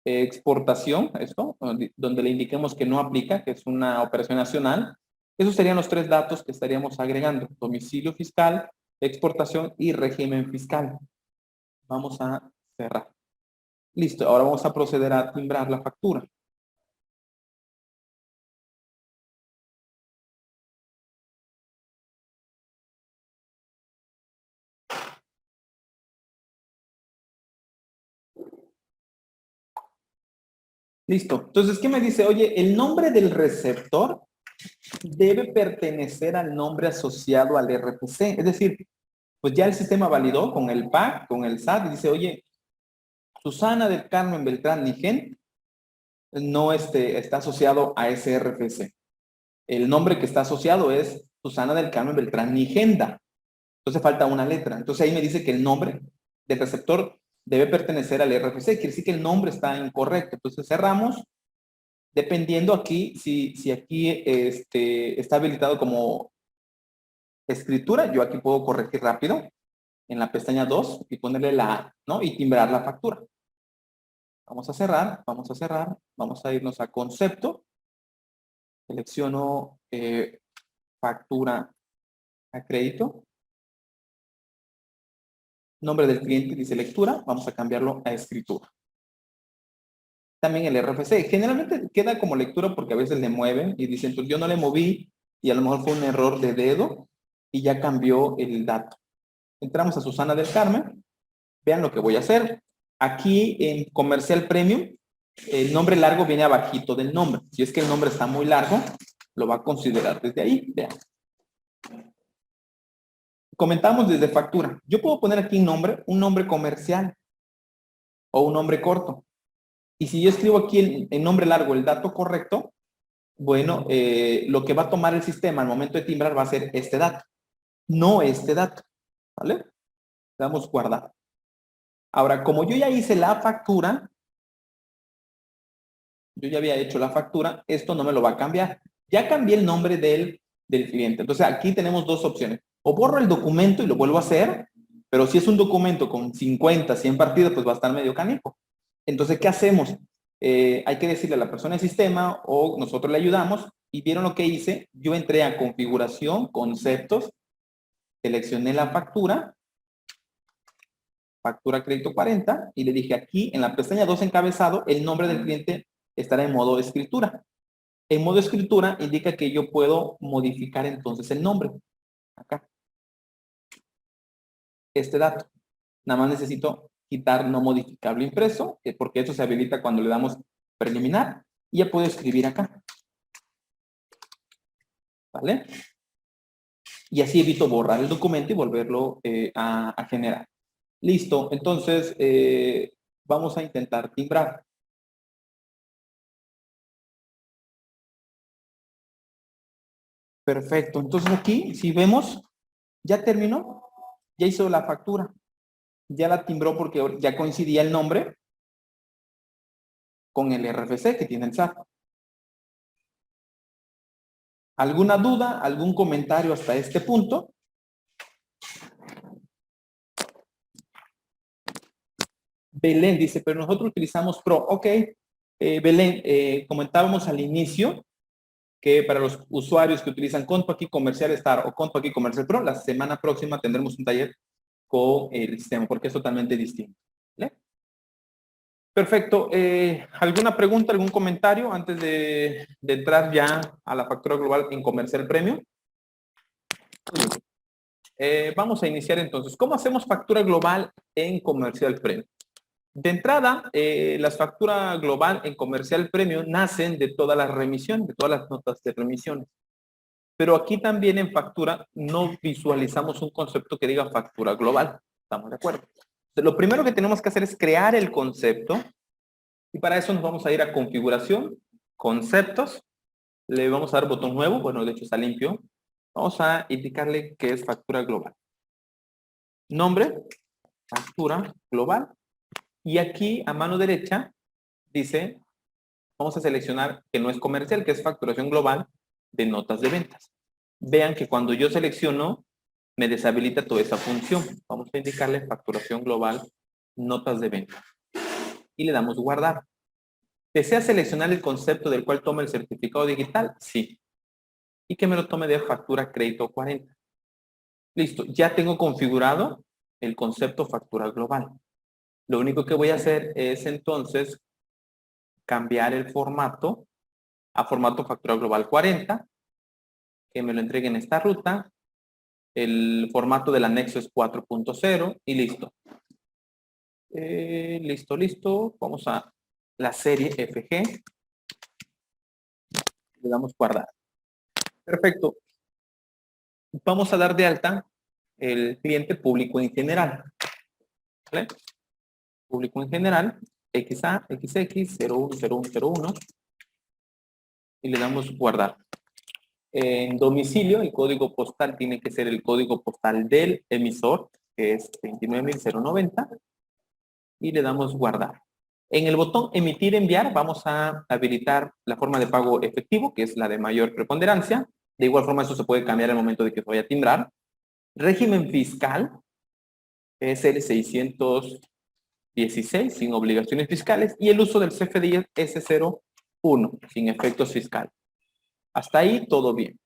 Exportación, esto, donde le indiquemos que no aplica, que es una operación nacional. Esos serían los tres datos que estaríamos agregando: domicilio fiscal, exportación y régimen fiscal. Vamos a cerrar. Listo, ahora vamos a proceder a timbrar la factura. Listo. Entonces, ¿qué me dice? Oye, el nombre del receptor debe pertenecer al nombre asociado al RFC. Es decir, pues ya el sistema validó con el PAC, con el SAT, y dice, oye, Susana del Carmen Beltrán Nigen no está asociado a ese RFC. El nombre que está asociado es Susana del Carmen Beltrán Nigenda. Entonces falta una letra. Entonces ahí me dice que el nombre del receptor debe pertenecer al RFC. Quiere decir que el nombre está incorrecto. Entonces cerramos. Dependiendo aquí, si aquí está habilitado como escritura, yo aquí puedo corregir rápido en la pestaña 2 y ponerle la A, ¿no? Y timbrar la factura. Vamos a cerrar, vamos a cerrar, vamos a irnos a concepto. Selecciono factura a crédito. Nombre del cliente dice lectura, vamos a cambiarlo a escritura. También el RFC, generalmente queda como lectura porque a veces le mueven y dicen, pues yo no le moví y a lo mejor fue un error de dedo y ya cambió el dato. Entramos a Susana del Carmen, vean lo que voy a hacer. Aquí en Comercial Premium, el nombre largo viene abajito del nombre. Si es que el nombre está muy largo, lo va a considerar desde ahí, vean. Comentamos desde factura. Yo puedo poner aquí un nombre comercial o un nombre corto. Y si yo escribo aquí el nombre largo, el dato correcto, bueno, lo que va a tomar el sistema al momento de timbrar va a ser este dato, no este dato, ¿vale? Le damos guardar. Ahora, como yo ya hice la factura, yo ya había hecho la factura, esto no me lo va a cambiar. Ya cambié el nombre del cliente. Entonces, aquí tenemos dos opciones. O borro el documento y lo vuelvo a hacer, pero si es un documento con 50, 100 partidas, pues va a estar medio canijo. Entonces, ¿qué hacemos? Hay que decirle a la persona del sistema o nosotros le ayudamos y vieron lo que hice. Yo entré a configuración, conceptos, seleccioné la factura, factura crédito 40 y le dije aquí en la pestaña 2 encabezado, el nombre del cliente estará en modo escritura. En modo escritura indica que yo puedo modificar entonces el nombre. Acá. Este dato. Nada más necesito quitar no modificable impreso, porque eso se habilita cuando le damos preliminar. Y ya puedo escribir acá. ¿Vale? Y así evito borrar el documento y volverlo a generar. Listo. Entonces, vamos a intentar timbrar. Perfecto. Entonces aquí, si vemos, ya terminó. Ya hizo la factura. Ya la timbró porque ya coincidía el nombre con el RFC que tiene el SAT. ¿Alguna duda? ¿Algún comentario hasta este punto? Belén dice, pero nosotros utilizamos Pro. Ok, Belén, comentábamos al inicio que para los usuarios que utilizan Conto Aquí Comercial Star o Conto Aquí Comercial Pro, la semana próxima tendremos un taller con el sistema porque es totalmente distinto. ¿Vale? Perfecto. ¿Alguna pregunta, algún comentario antes de entrar ya a la factura global en Comercial Premium? Vamos a iniciar entonces. ¿Cómo hacemos factura global en Comercial Premium? De entrada, las facturas global en Comercial Premium nacen de todas las remisiones, de todas las notas de remisiones. Pero aquí también en factura no visualizamos un concepto que diga factura global. ¿Estamos de acuerdo? Entonces, lo primero que tenemos que hacer es crear el concepto y para eso nos vamos a ir a configuración, conceptos, le vamos a dar botón nuevo, bueno, de hecho está limpio. Vamos a indicarle que es factura global. Nombre, factura global. Y aquí a mano derecha dice, vamos a seleccionar que no es comercial, que es facturación global de notas de ventas. Vean que cuando yo selecciono, me deshabilita toda esa función. Vamos a indicarle facturación global, notas de venta. Y le damos guardar. ¿Desea seleccionar el concepto del cual tome el certificado digital? Sí. Y que me lo tome de factura crédito 40. Listo, ya tengo configurado el concepto factura global. Lo único que voy a hacer es entonces cambiar el formato a formato factura global 40, que me lo entregue en esta ruta. El formato del anexo es 4.0 y listo. Listo. Vamos a la serie FG. Le damos guardar. Perfecto. Vamos a dar de alta el cliente público en general. ¿Vale? Público en general, XA, XX, 010101. Y le damos guardar. En domicilio, el código postal tiene que ser el código postal del emisor, que es 29.090. Y le damos guardar. En el botón emitir enviar vamos a habilitar la forma de pago efectivo, que es la de mayor preponderancia. De igual forma eso se puede cambiar al momento de que vaya a timbrar. Régimen fiscal es el 616 sin obligaciones fiscales y el uso del CFDI S01 sin efectos fiscales. Hasta ahí todo bien.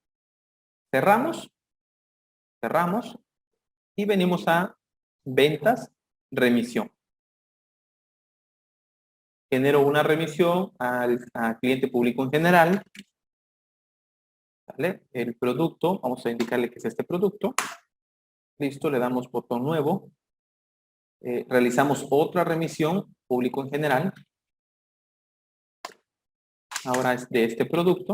Cerramos y venimos a ventas, remisión. Genero una remisión al cliente público en general. ¿Vale? El producto, vamos a indicarle que es este producto. Listo, le damos botón nuevo. Realizamos otra remisión, público en general. Ahora es de este producto.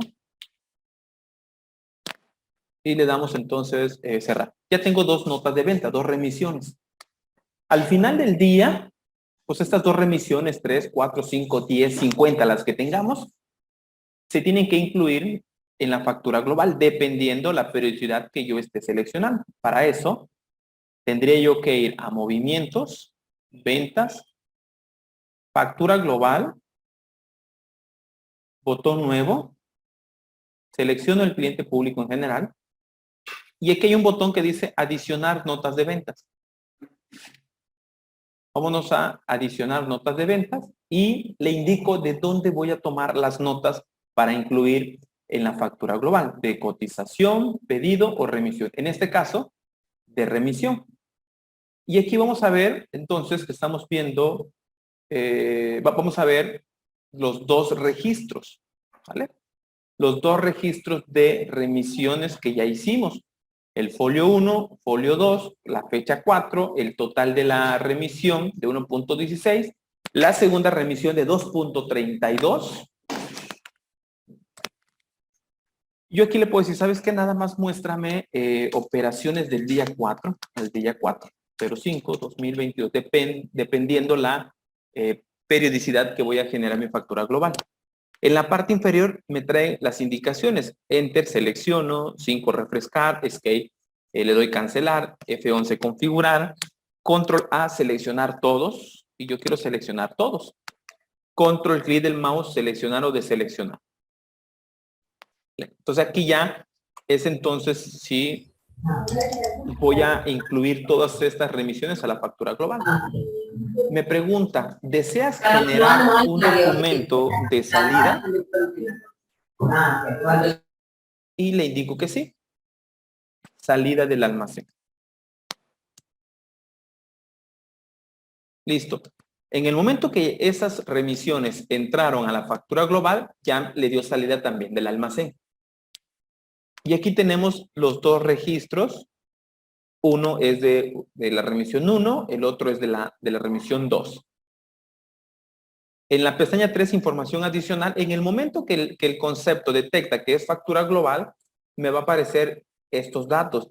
Y le damos entonces cerrar. Ya tengo dos notas de venta, dos remisiones. Al final del día, pues estas dos remisiones, 3, 4, 5, 10, 50, las que tengamos, se tienen que incluir en la factura global, dependiendo la periodicidad que yo esté seleccionando. Para eso, tendría yo que ir a movimientos, ventas, factura global, botón nuevo, selecciono el cliente público en general, y aquí hay un botón que dice adicionar notas de ventas. Vámonos a adicionar notas de ventas y le indico de dónde voy a tomar las notas para incluir en la factura global, de cotización, pedido o remisión. En este caso, de remisión. Y aquí vamos a ver, entonces, que estamos viendo, vamos a ver los dos registros, ¿vale? Los dos registros de remisiones que ya hicimos. El folio 1, folio 2, la fecha 4, el total de la remisión de 1.16, la segunda remisión de 2.32. Yo aquí le puedo decir, ¿sabes qué? Nada más muéstrame operaciones del día 4, al día 4, 05, 2022, dependiendo la periodicidad que voy a generar mi factura global. En la parte inferior me trae las indicaciones. Enter, selecciono, 5 refrescar, escape, le doy cancelar, F11 configurar, control A seleccionar todos, y yo quiero seleccionar todos. Control clic del mouse, seleccionar o deseleccionar. Entonces aquí ya es entonces si voy a incluir todas estas remisiones a la factura global. Me pregunta, ¿deseas generar un documento de salida? Y le indico que sí. Salida del almacén. Listo. En el momento que esas remisiones entraron a la factura global, ya le dio salida también del almacén. Y aquí tenemos los dos registros. Uno es de la remisión 1, el otro es de la remisión 2. En la pestaña 3, información adicional, en el momento que el concepto detecta que es factura global, me va a aparecer estos datos.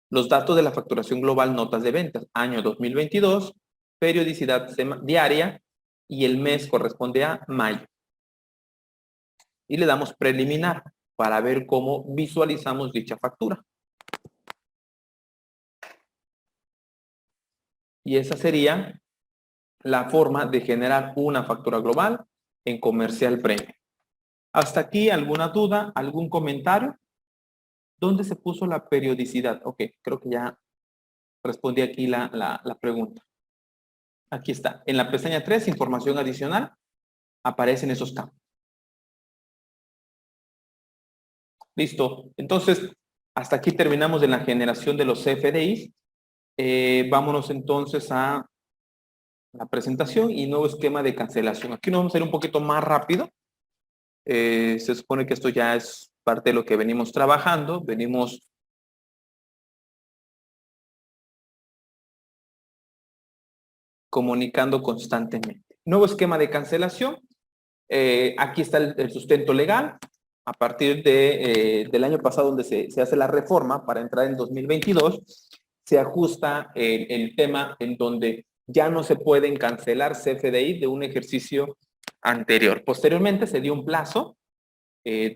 Los datos de la facturación global, notas de ventas, año 2022, periodicidad diaria y el mes corresponde a mayo. Y le damos preliminar para ver cómo visualizamos dicha factura. Y esa sería la forma de generar una factura global en Comercial Premium. ¿Hasta aquí alguna duda, algún comentario? ¿Dónde se puso la periodicidad? Ok, creo que ya respondí aquí la pregunta. Aquí está. En la pestaña 3, información adicional, aparecen esos campos. Listo. Entonces, hasta aquí terminamos de la generación de los CFDIs. Vámonos entonces a la presentación y nuevo esquema de cancelación. Aquí nos vamos a ir un poquito más rápido. Se supone que esto ya es parte de lo que venimos trabajando. Venimos comunicando constantemente. Nuevo esquema de cancelación. Aquí está el sustento legal. A partir del año pasado, donde se hace la reforma para entrar en 2022, se ajusta el tema en donde ya no se pueden cancelar CFDI de un ejercicio anterior. Posteriormente se dio un plazo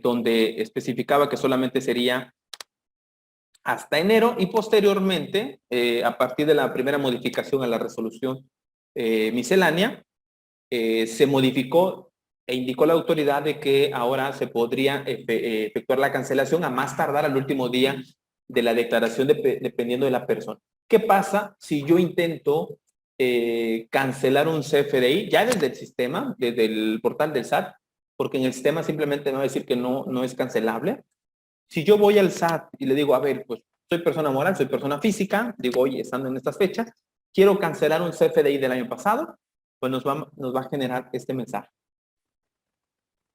donde especificaba que solamente sería hasta enero y posteriormente, a partir de la primera modificación a la resolución miscelánea, se modificó e indicó la autoridad de que ahora se podría efectuar la cancelación a más tardar al último día de la declaración dependiendo de la persona. ¿Qué pasa si yo intento cancelar un CFDI ya desde el sistema, desde el portal del SAT? Porque en el sistema simplemente me va a decir que no es cancelable. Si yo voy al SAT y le digo, a ver, pues soy persona moral, soy persona física, digo, oye, estando en estas fechas, quiero cancelar un CFDI del año pasado, pues nos va a generar este mensaje.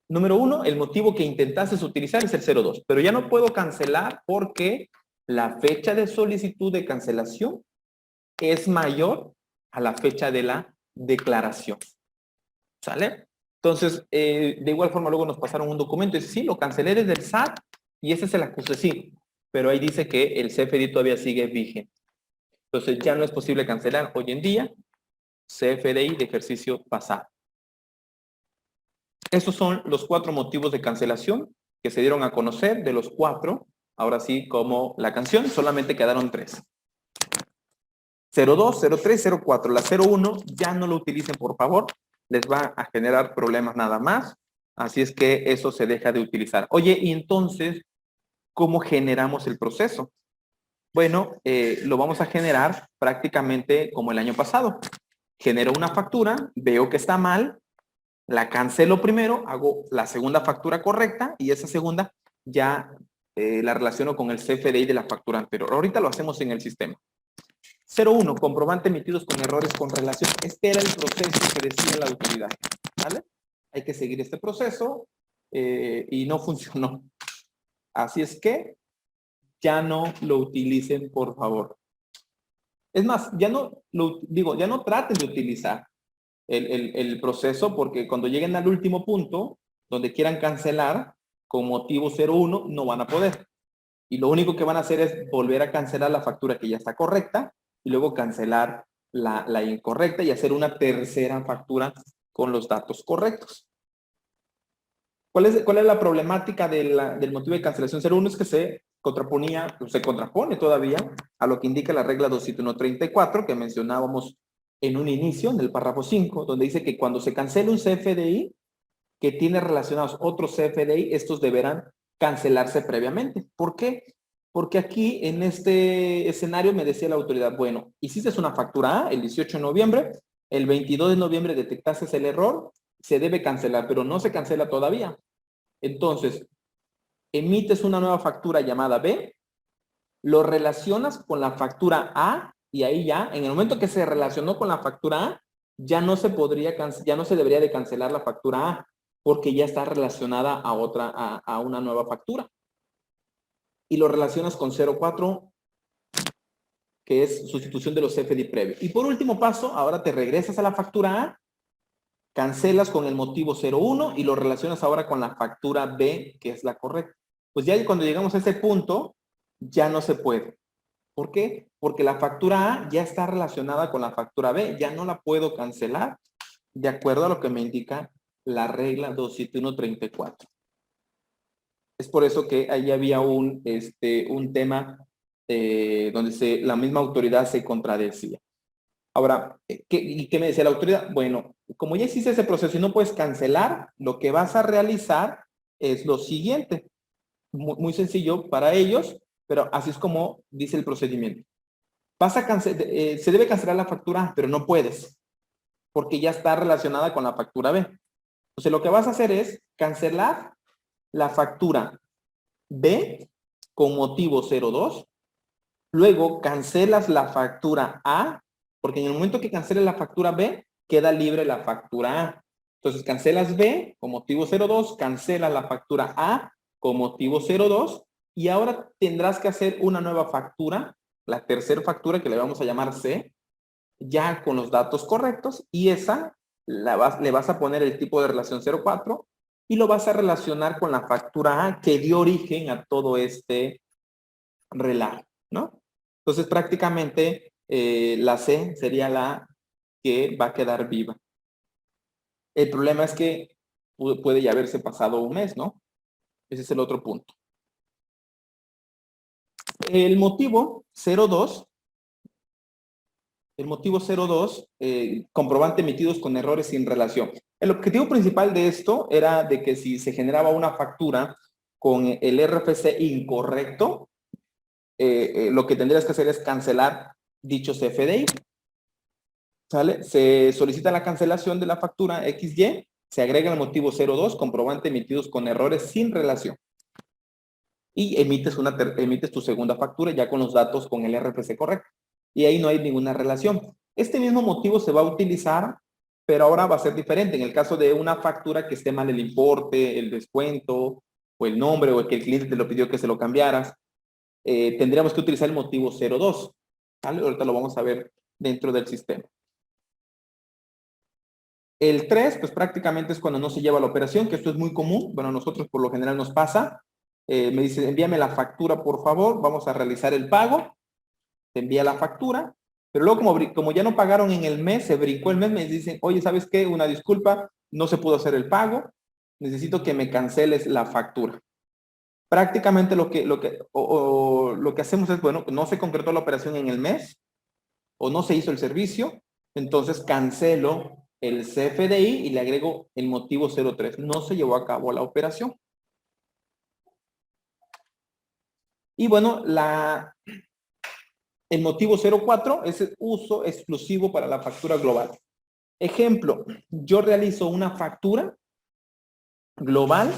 Número 1, el motivo que intentases utilizar es el 02, pero ya no puedo cancelar porque la fecha de solicitud de cancelación es mayor a la fecha de la declaración. ¿Sale? Entonces, de igual forma luego nos pasaron un documento y dice, sí, lo cancelé desde el SAT y ese es el acuse, sí, pero ahí dice que el CFDI todavía sigue vigente. Entonces ya no es posible cancelar hoy en día CFDI de ejercicio pasado. Estos son los 4 motivos de cancelación que se dieron a conocer. De los 4, ahora sí, como la canción, solamente quedaron 3. 02, 03, 04. La 01 ya no lo utilicen, por favor. Les va a generar problemas nada más. Así es que eso se deja de utilizar. Oye, y entonces, ¿cómo generamos el proceso? Bueno, lo vamos a generar prácticamente como el año pasado. Genero una factura, veo que está mal, la cancelo primero, hago la segunda factura correcta y esa segunda ya la relaciono con el CFDI de la factura anterior. Ahorita lo hacemos en el sistema. 01, comprobante emitidos con errores con relación. Este era el proceso que decía la autoridad. ¿Vale? Hay que seguir este proceso y no funcionó. Así es que ya no lo utilicen, por favor. Es más, ya no traten de utilizar el proceso porque cuando lleguen al último punto, donde quieran cancelar con motivo 01, no van a poder. Y lo único que van a hacer es volver a cancelar la factura que ya está correcta y luego cancelar la incorrecta y hacer una tercera factura con los datos correctos. ¿Cuál es la problemática del motivo de cancelación 01? Es que se contrapone todavía a lo que indica la regla 27134 que mencionábamos en un inicio, en el párrafo 5, donde dice que cuando se cancela un CFDI que tiene relacionados otros CFDI, estos deberán cancelarse previamente. ¿Por qué? Porque aquí en este escenario me decía la autoridad, bueno, hiciste una factura A el 18 de noviembre, el 22 de noviembre detectaste el error, se debe cancelar, pero no se cancela todavía. Entonces, emites una nueva factura llamada B, lo relacionas con la factura A y ahí ya, en el momento que se relacionó con la factura A, ya no se debería de cancelar la factura A porque ya está relacionada a una nueva factura. Y lo relacionas con 04, que es sustitución de los CFDI previos. Y por último paso, ahora te regresas a la factura A, cancelas con el motivo 01 y lo relacionas ahora con la factura B, que es la correcta. Pues ya cuando llegamos a ese punto, ya no se puede. ¿Por qué? Porque la factura A ya está relacionada con la factura B, ya no la puedo cancelar de acuerdo a lo que me indica la regla 27134. Es por eso que ahí había un tema donde la misma autoridad se contradecía. Ahora, ¿qué me decía la autoridad? Bueno, como ya hiciste ese proceso y no puedes cancelar, lo que vas a realizar es lo siguiente. Muy sencillo para ellos, pero así es como dice el procedimiento. Se debe cancelar la factura A, pero no puedes, porque ya está relacionada con la factura B. Entonces, lo que vas a hacer es cancelar la factura B con motivo 02, luego cancelas la factura A, porque en el momento que canceles la factura B, queda libre la factura A. Entonces, cancelas B con motivo 02, cancelas la factura A con motivo 02, y ahora tendrás que hacer una nueva factura, la tercera factura que le vamos a llamar C, ya con los datos correctos, y esa le vas a poner el tipo de relación 04 y lo vas a relacionar con la factura A que dio origen a todo este relajo, ¿no? Entonces prácticamente la C sería la que va a quedar viva. El problema es que puede ya haberse pasado un mes, ¿no? Ese es el otro punto. El motivo 02, comprobante emitidos con errores sin relación. El objetivo principal de esto era de que si se generaba una factura con el RFC incorrecto, lo que tendrías que hacer es cancelar dichos CFDI. ¿Sale? Se solicita la cancelación de la factura XY, se agrega el motivo 02, comprobante emitidos con errores sin relación. Y emites tu segunda factura ya con los datos con el RFC correcto. Y ahí no hay ninguna relación. Este mismo motivo se va a utilizar, pero ahora va a ser diferente. En el caso de una factura que esté mal el importe, el descuento, o el nombre, o que el cliente te lo pidió que se lo cambiaras, tendríamos que utilizar el motivo 02. ¿Vale? Ahorita lo vamos a ver dentro del sistema. El 3, pues prácticamente es cuando no se lleva la operación, que esto es muy común. Bueno, a nosotros por lo general nos pasa. Me dice, envíame la factura, por favor. Vamos a realizar el pago. Te envía la factura. Pero luego, como ya no pagaron en el mes, se brincó el mes, me dicen, oye, ¿sabes qué? Una disculpa, no se pudo hacer el pago. Necesito que me canceles la factura. Prácticamente lo que hacemos es, bueno, no se concretó la operación en el mes o no se hizo el servicio, entonces cancelo el CFDI y le agrego el motivo 03. No se llevó a cabo la operación. Y bueno, el motivo 04 es el uso exclusivo para la factura global. Ejemplo, yo realizo una factura global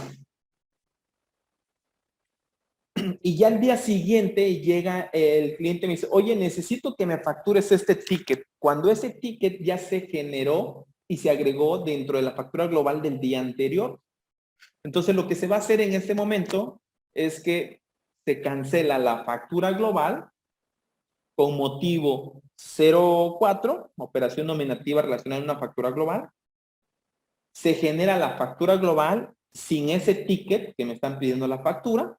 y ya al día siguiente llega el cliente y me dice, oye, necesito que me factures este ticket. Cuando ese ticket ya se generó y se agregó dentro de la factura global del día anterior. Entonces, lo que se va a hacer en este momento es que se cancela la factura global con motivo 04, operación nominativa relacionada a una factura global. Se genera la factura global sin ese ticket que me están pidiendo la factura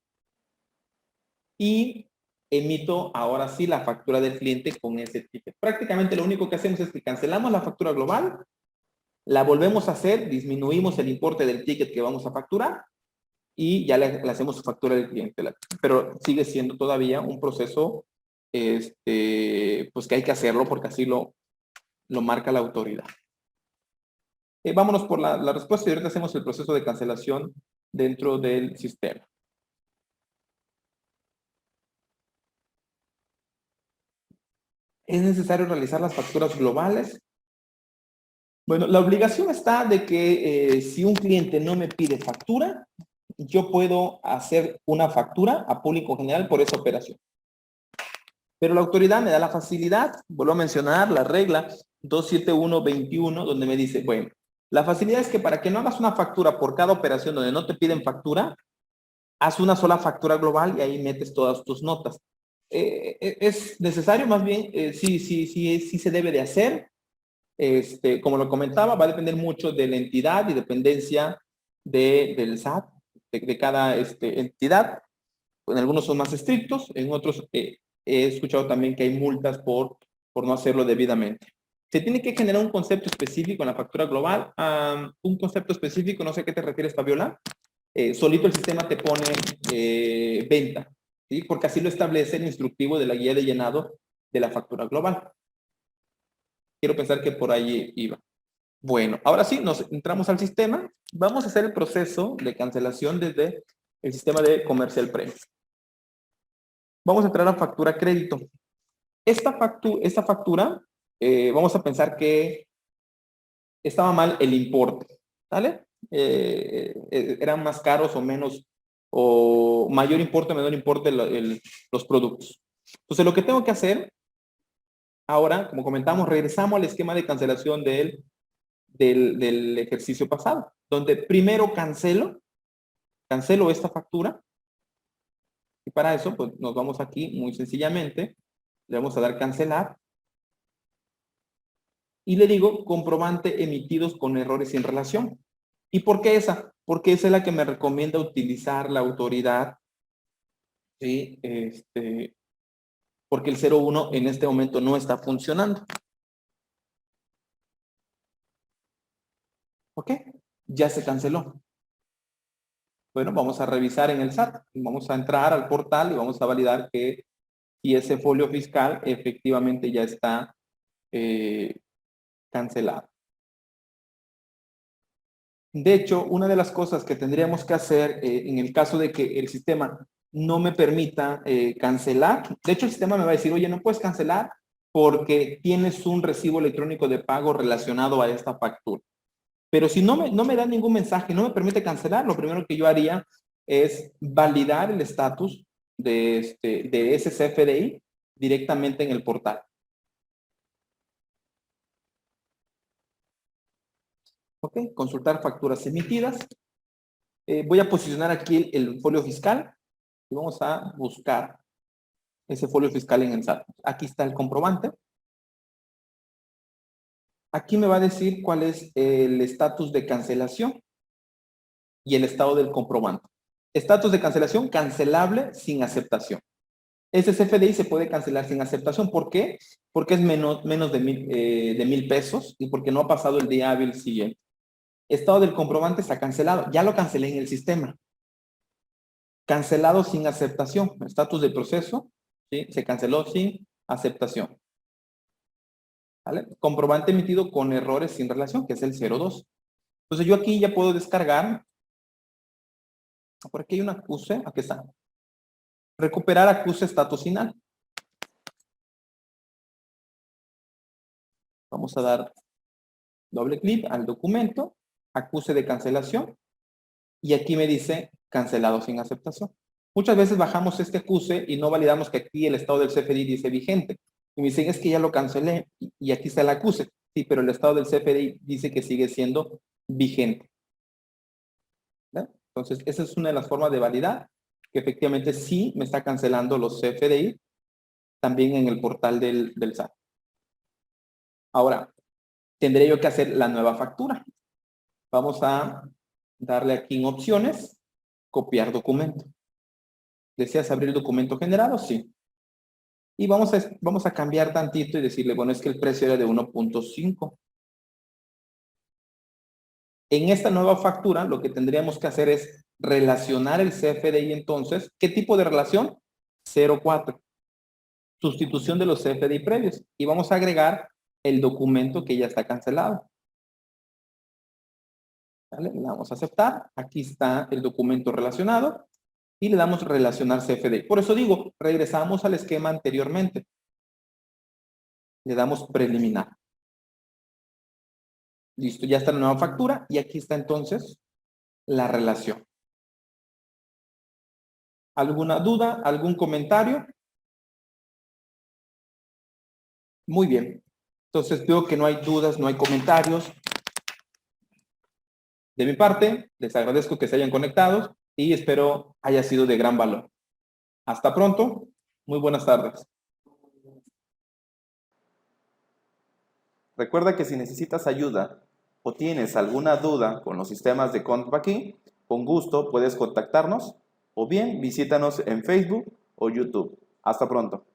y emito ahora sí la factura del cliente con ese ticket. Prácticamente lo único que hacemos es que cancelamos la factura global La volvemos a hacer, disminuimos el importe del ticket que vamos a facturar y ya le hacemos su factura al cliente. Pero sigue siendo todavía un proceso pues que hay que hacerlo porque así lo marca la autoridad. Vámonos por la respuesta y ahorita hacemos el proceso de cancelación dentro del sistema. ¿Es necesario realizar las facturas globales? Bueno, la obligación está de que si un cliente no me pide factura, yo puedo hacer una factura a público general por esa operación. Pero la autoridad me da la facilidad, vuelvo a mencionar la regla 27121, donde me dice, bueno, la facilidad es que para que no hagas una factura por cada operación donde no te piden factura, haz una sola factura global y ahí metes todas tus notas. ¿Es necesario? Más bien, sí se debe de hacer. Como lo comentaba, va a depender mucho de la entidad y dependencia del SAT, de cada entidad. En algunos son más estrictos, en otros he escuchado también que hay multas por no hacerlo debidamente. Se tiene que generar un concepto específico en la factura global. Un concepto específico, no sé a qué te refieres, Fabiola. Solito el sistema te pone venta, ¿sí? Porque así lo establece el instructivo de la guía de llenado de la factura global. Quiero pensar que por ahí iba. Bueno, ahora sí, nos entramos al sistema. Vamos a hacer el proceso de cancelación desde el sistema de Comercial Premium. Vamos a entrar a factura crédito. Esta factura, vamos a pensar que estaba mal el importe, ¿vale? Eran más caros o menos, o mayor importe o menor importe los productos. Entonces, lo que tengo que hacer ahora, como comentamos, regresamos al esquema de cancelación del ejercicio pasado, donde primero cancelo esta factura, y para eso, pues nos vamos aquí muy sencillamente, le vamos a dar cancelar, y le digo comprobante emitidos con errores sin relación. ¿Y por qué esa? Porque esa es la que me recomienda utilizar la autoridad, ¿sí? Porque el 01 en este momento no está funcionando. ¿Ok? Ya se canceló. Bueno, vamos a revisar en el SAT. Vamos a entrar al portal y vamos a validar que si ese folio fiscal efectivamente ya está cancelado. De hecho, una de las cosas que tendríamos que hacer en el caso de que el sistema no me permita cancelar, de hecho el sistema me va a decir, oye, no puedes cancelar porque tienes un recibo electrónico de pago relacionado a esta factura. Pero si no me da ningún mensaje, no me permite cancelar, lo primero que yo haría es validar el estatus de ese CFDI directamente en el portal. Ok, consultar facturas emitidas. Voy a posicionar aquí el folio fiscal y vamos a buscar ese folio fiscal en el SAT. Aquí está el comprobante. Aquí me va a decir cuál es el estatus de cancelación y el estado del comprobante. Estatus de cancelación, cancelable sin aceptación. Ese CFDI se puede cancelar sin aceptación. ¿Por qué? Porque es menos de 1,000 pesos y porque no ha pasado el día hábil siguiente. Estado del comprobante está cancelado. Ya lo cancelé en el sistema. Cancelado sin aceptación. Estatus de proceso, ¿sí? Se canceló sin aceptación. ¿Vale? Comprobante emitido con errores sin relación, que es el 02. Entonces yo aquí ya puedo descargar. Por aquí hay un acuse. Aquí está. Recuperar acuse estatus final. Vamos a dar doble clic al documento, acuse de cancelación, y aquí me dice cancelado sin aceptación. Muchas veces bajamos este acuse y no validamos que aquí el estado del CFDI dice vigente. Y me dicen, es que ya lo cancelé y aquí está el acuse. Sí, pero el estado del CFDI dice que sigue siendo vigente. ¿Ve? Entonces, esa es una de las formas de validar que efectivamente sí me está cancelando los CFDI también en el portal del SAT. Ahora, tendré yo que hacer la nueva factura. Vamos a darle aquí en opciones, copiar documento. ¿Deseas abrir documento generado? Sí. Y vamos a cambiar tantito y decirle, bueno, es que el precio era de 1.5. En esta nueva factura, lo que tendríamos que hacer es relacionar el CFDI entonces. ¿Qué tipo de relación? 04. Sustitución de los CFDI previos. Y vamos a agregar el documento que ya está cancelado. ¿Vale? Le damos a aceptar. Aquí está el documento relacionado. Y le damos relacionar CFDI. Por eso digo, regresamos al esquema anteriormente. Le damos preliminar. Listo, ya está la nueva factura. Y aquí está entonces la relación. ¿Alguna duda? ¿Algún comentario? Muy bien. Entonces veo que no hay dudas, no hay comentarios. De mi parte, les agradezco que se hayan conectado y espero haya sido de gran valor. Hasta pronto. Muy buenas tardes. Recuerda que si necesitas ayuda o tienes alguna duda con los sistemas de ContVaki, con gusto puedes contactarnos o bien visítanos en Facebook o YouTube. Hasta pronto.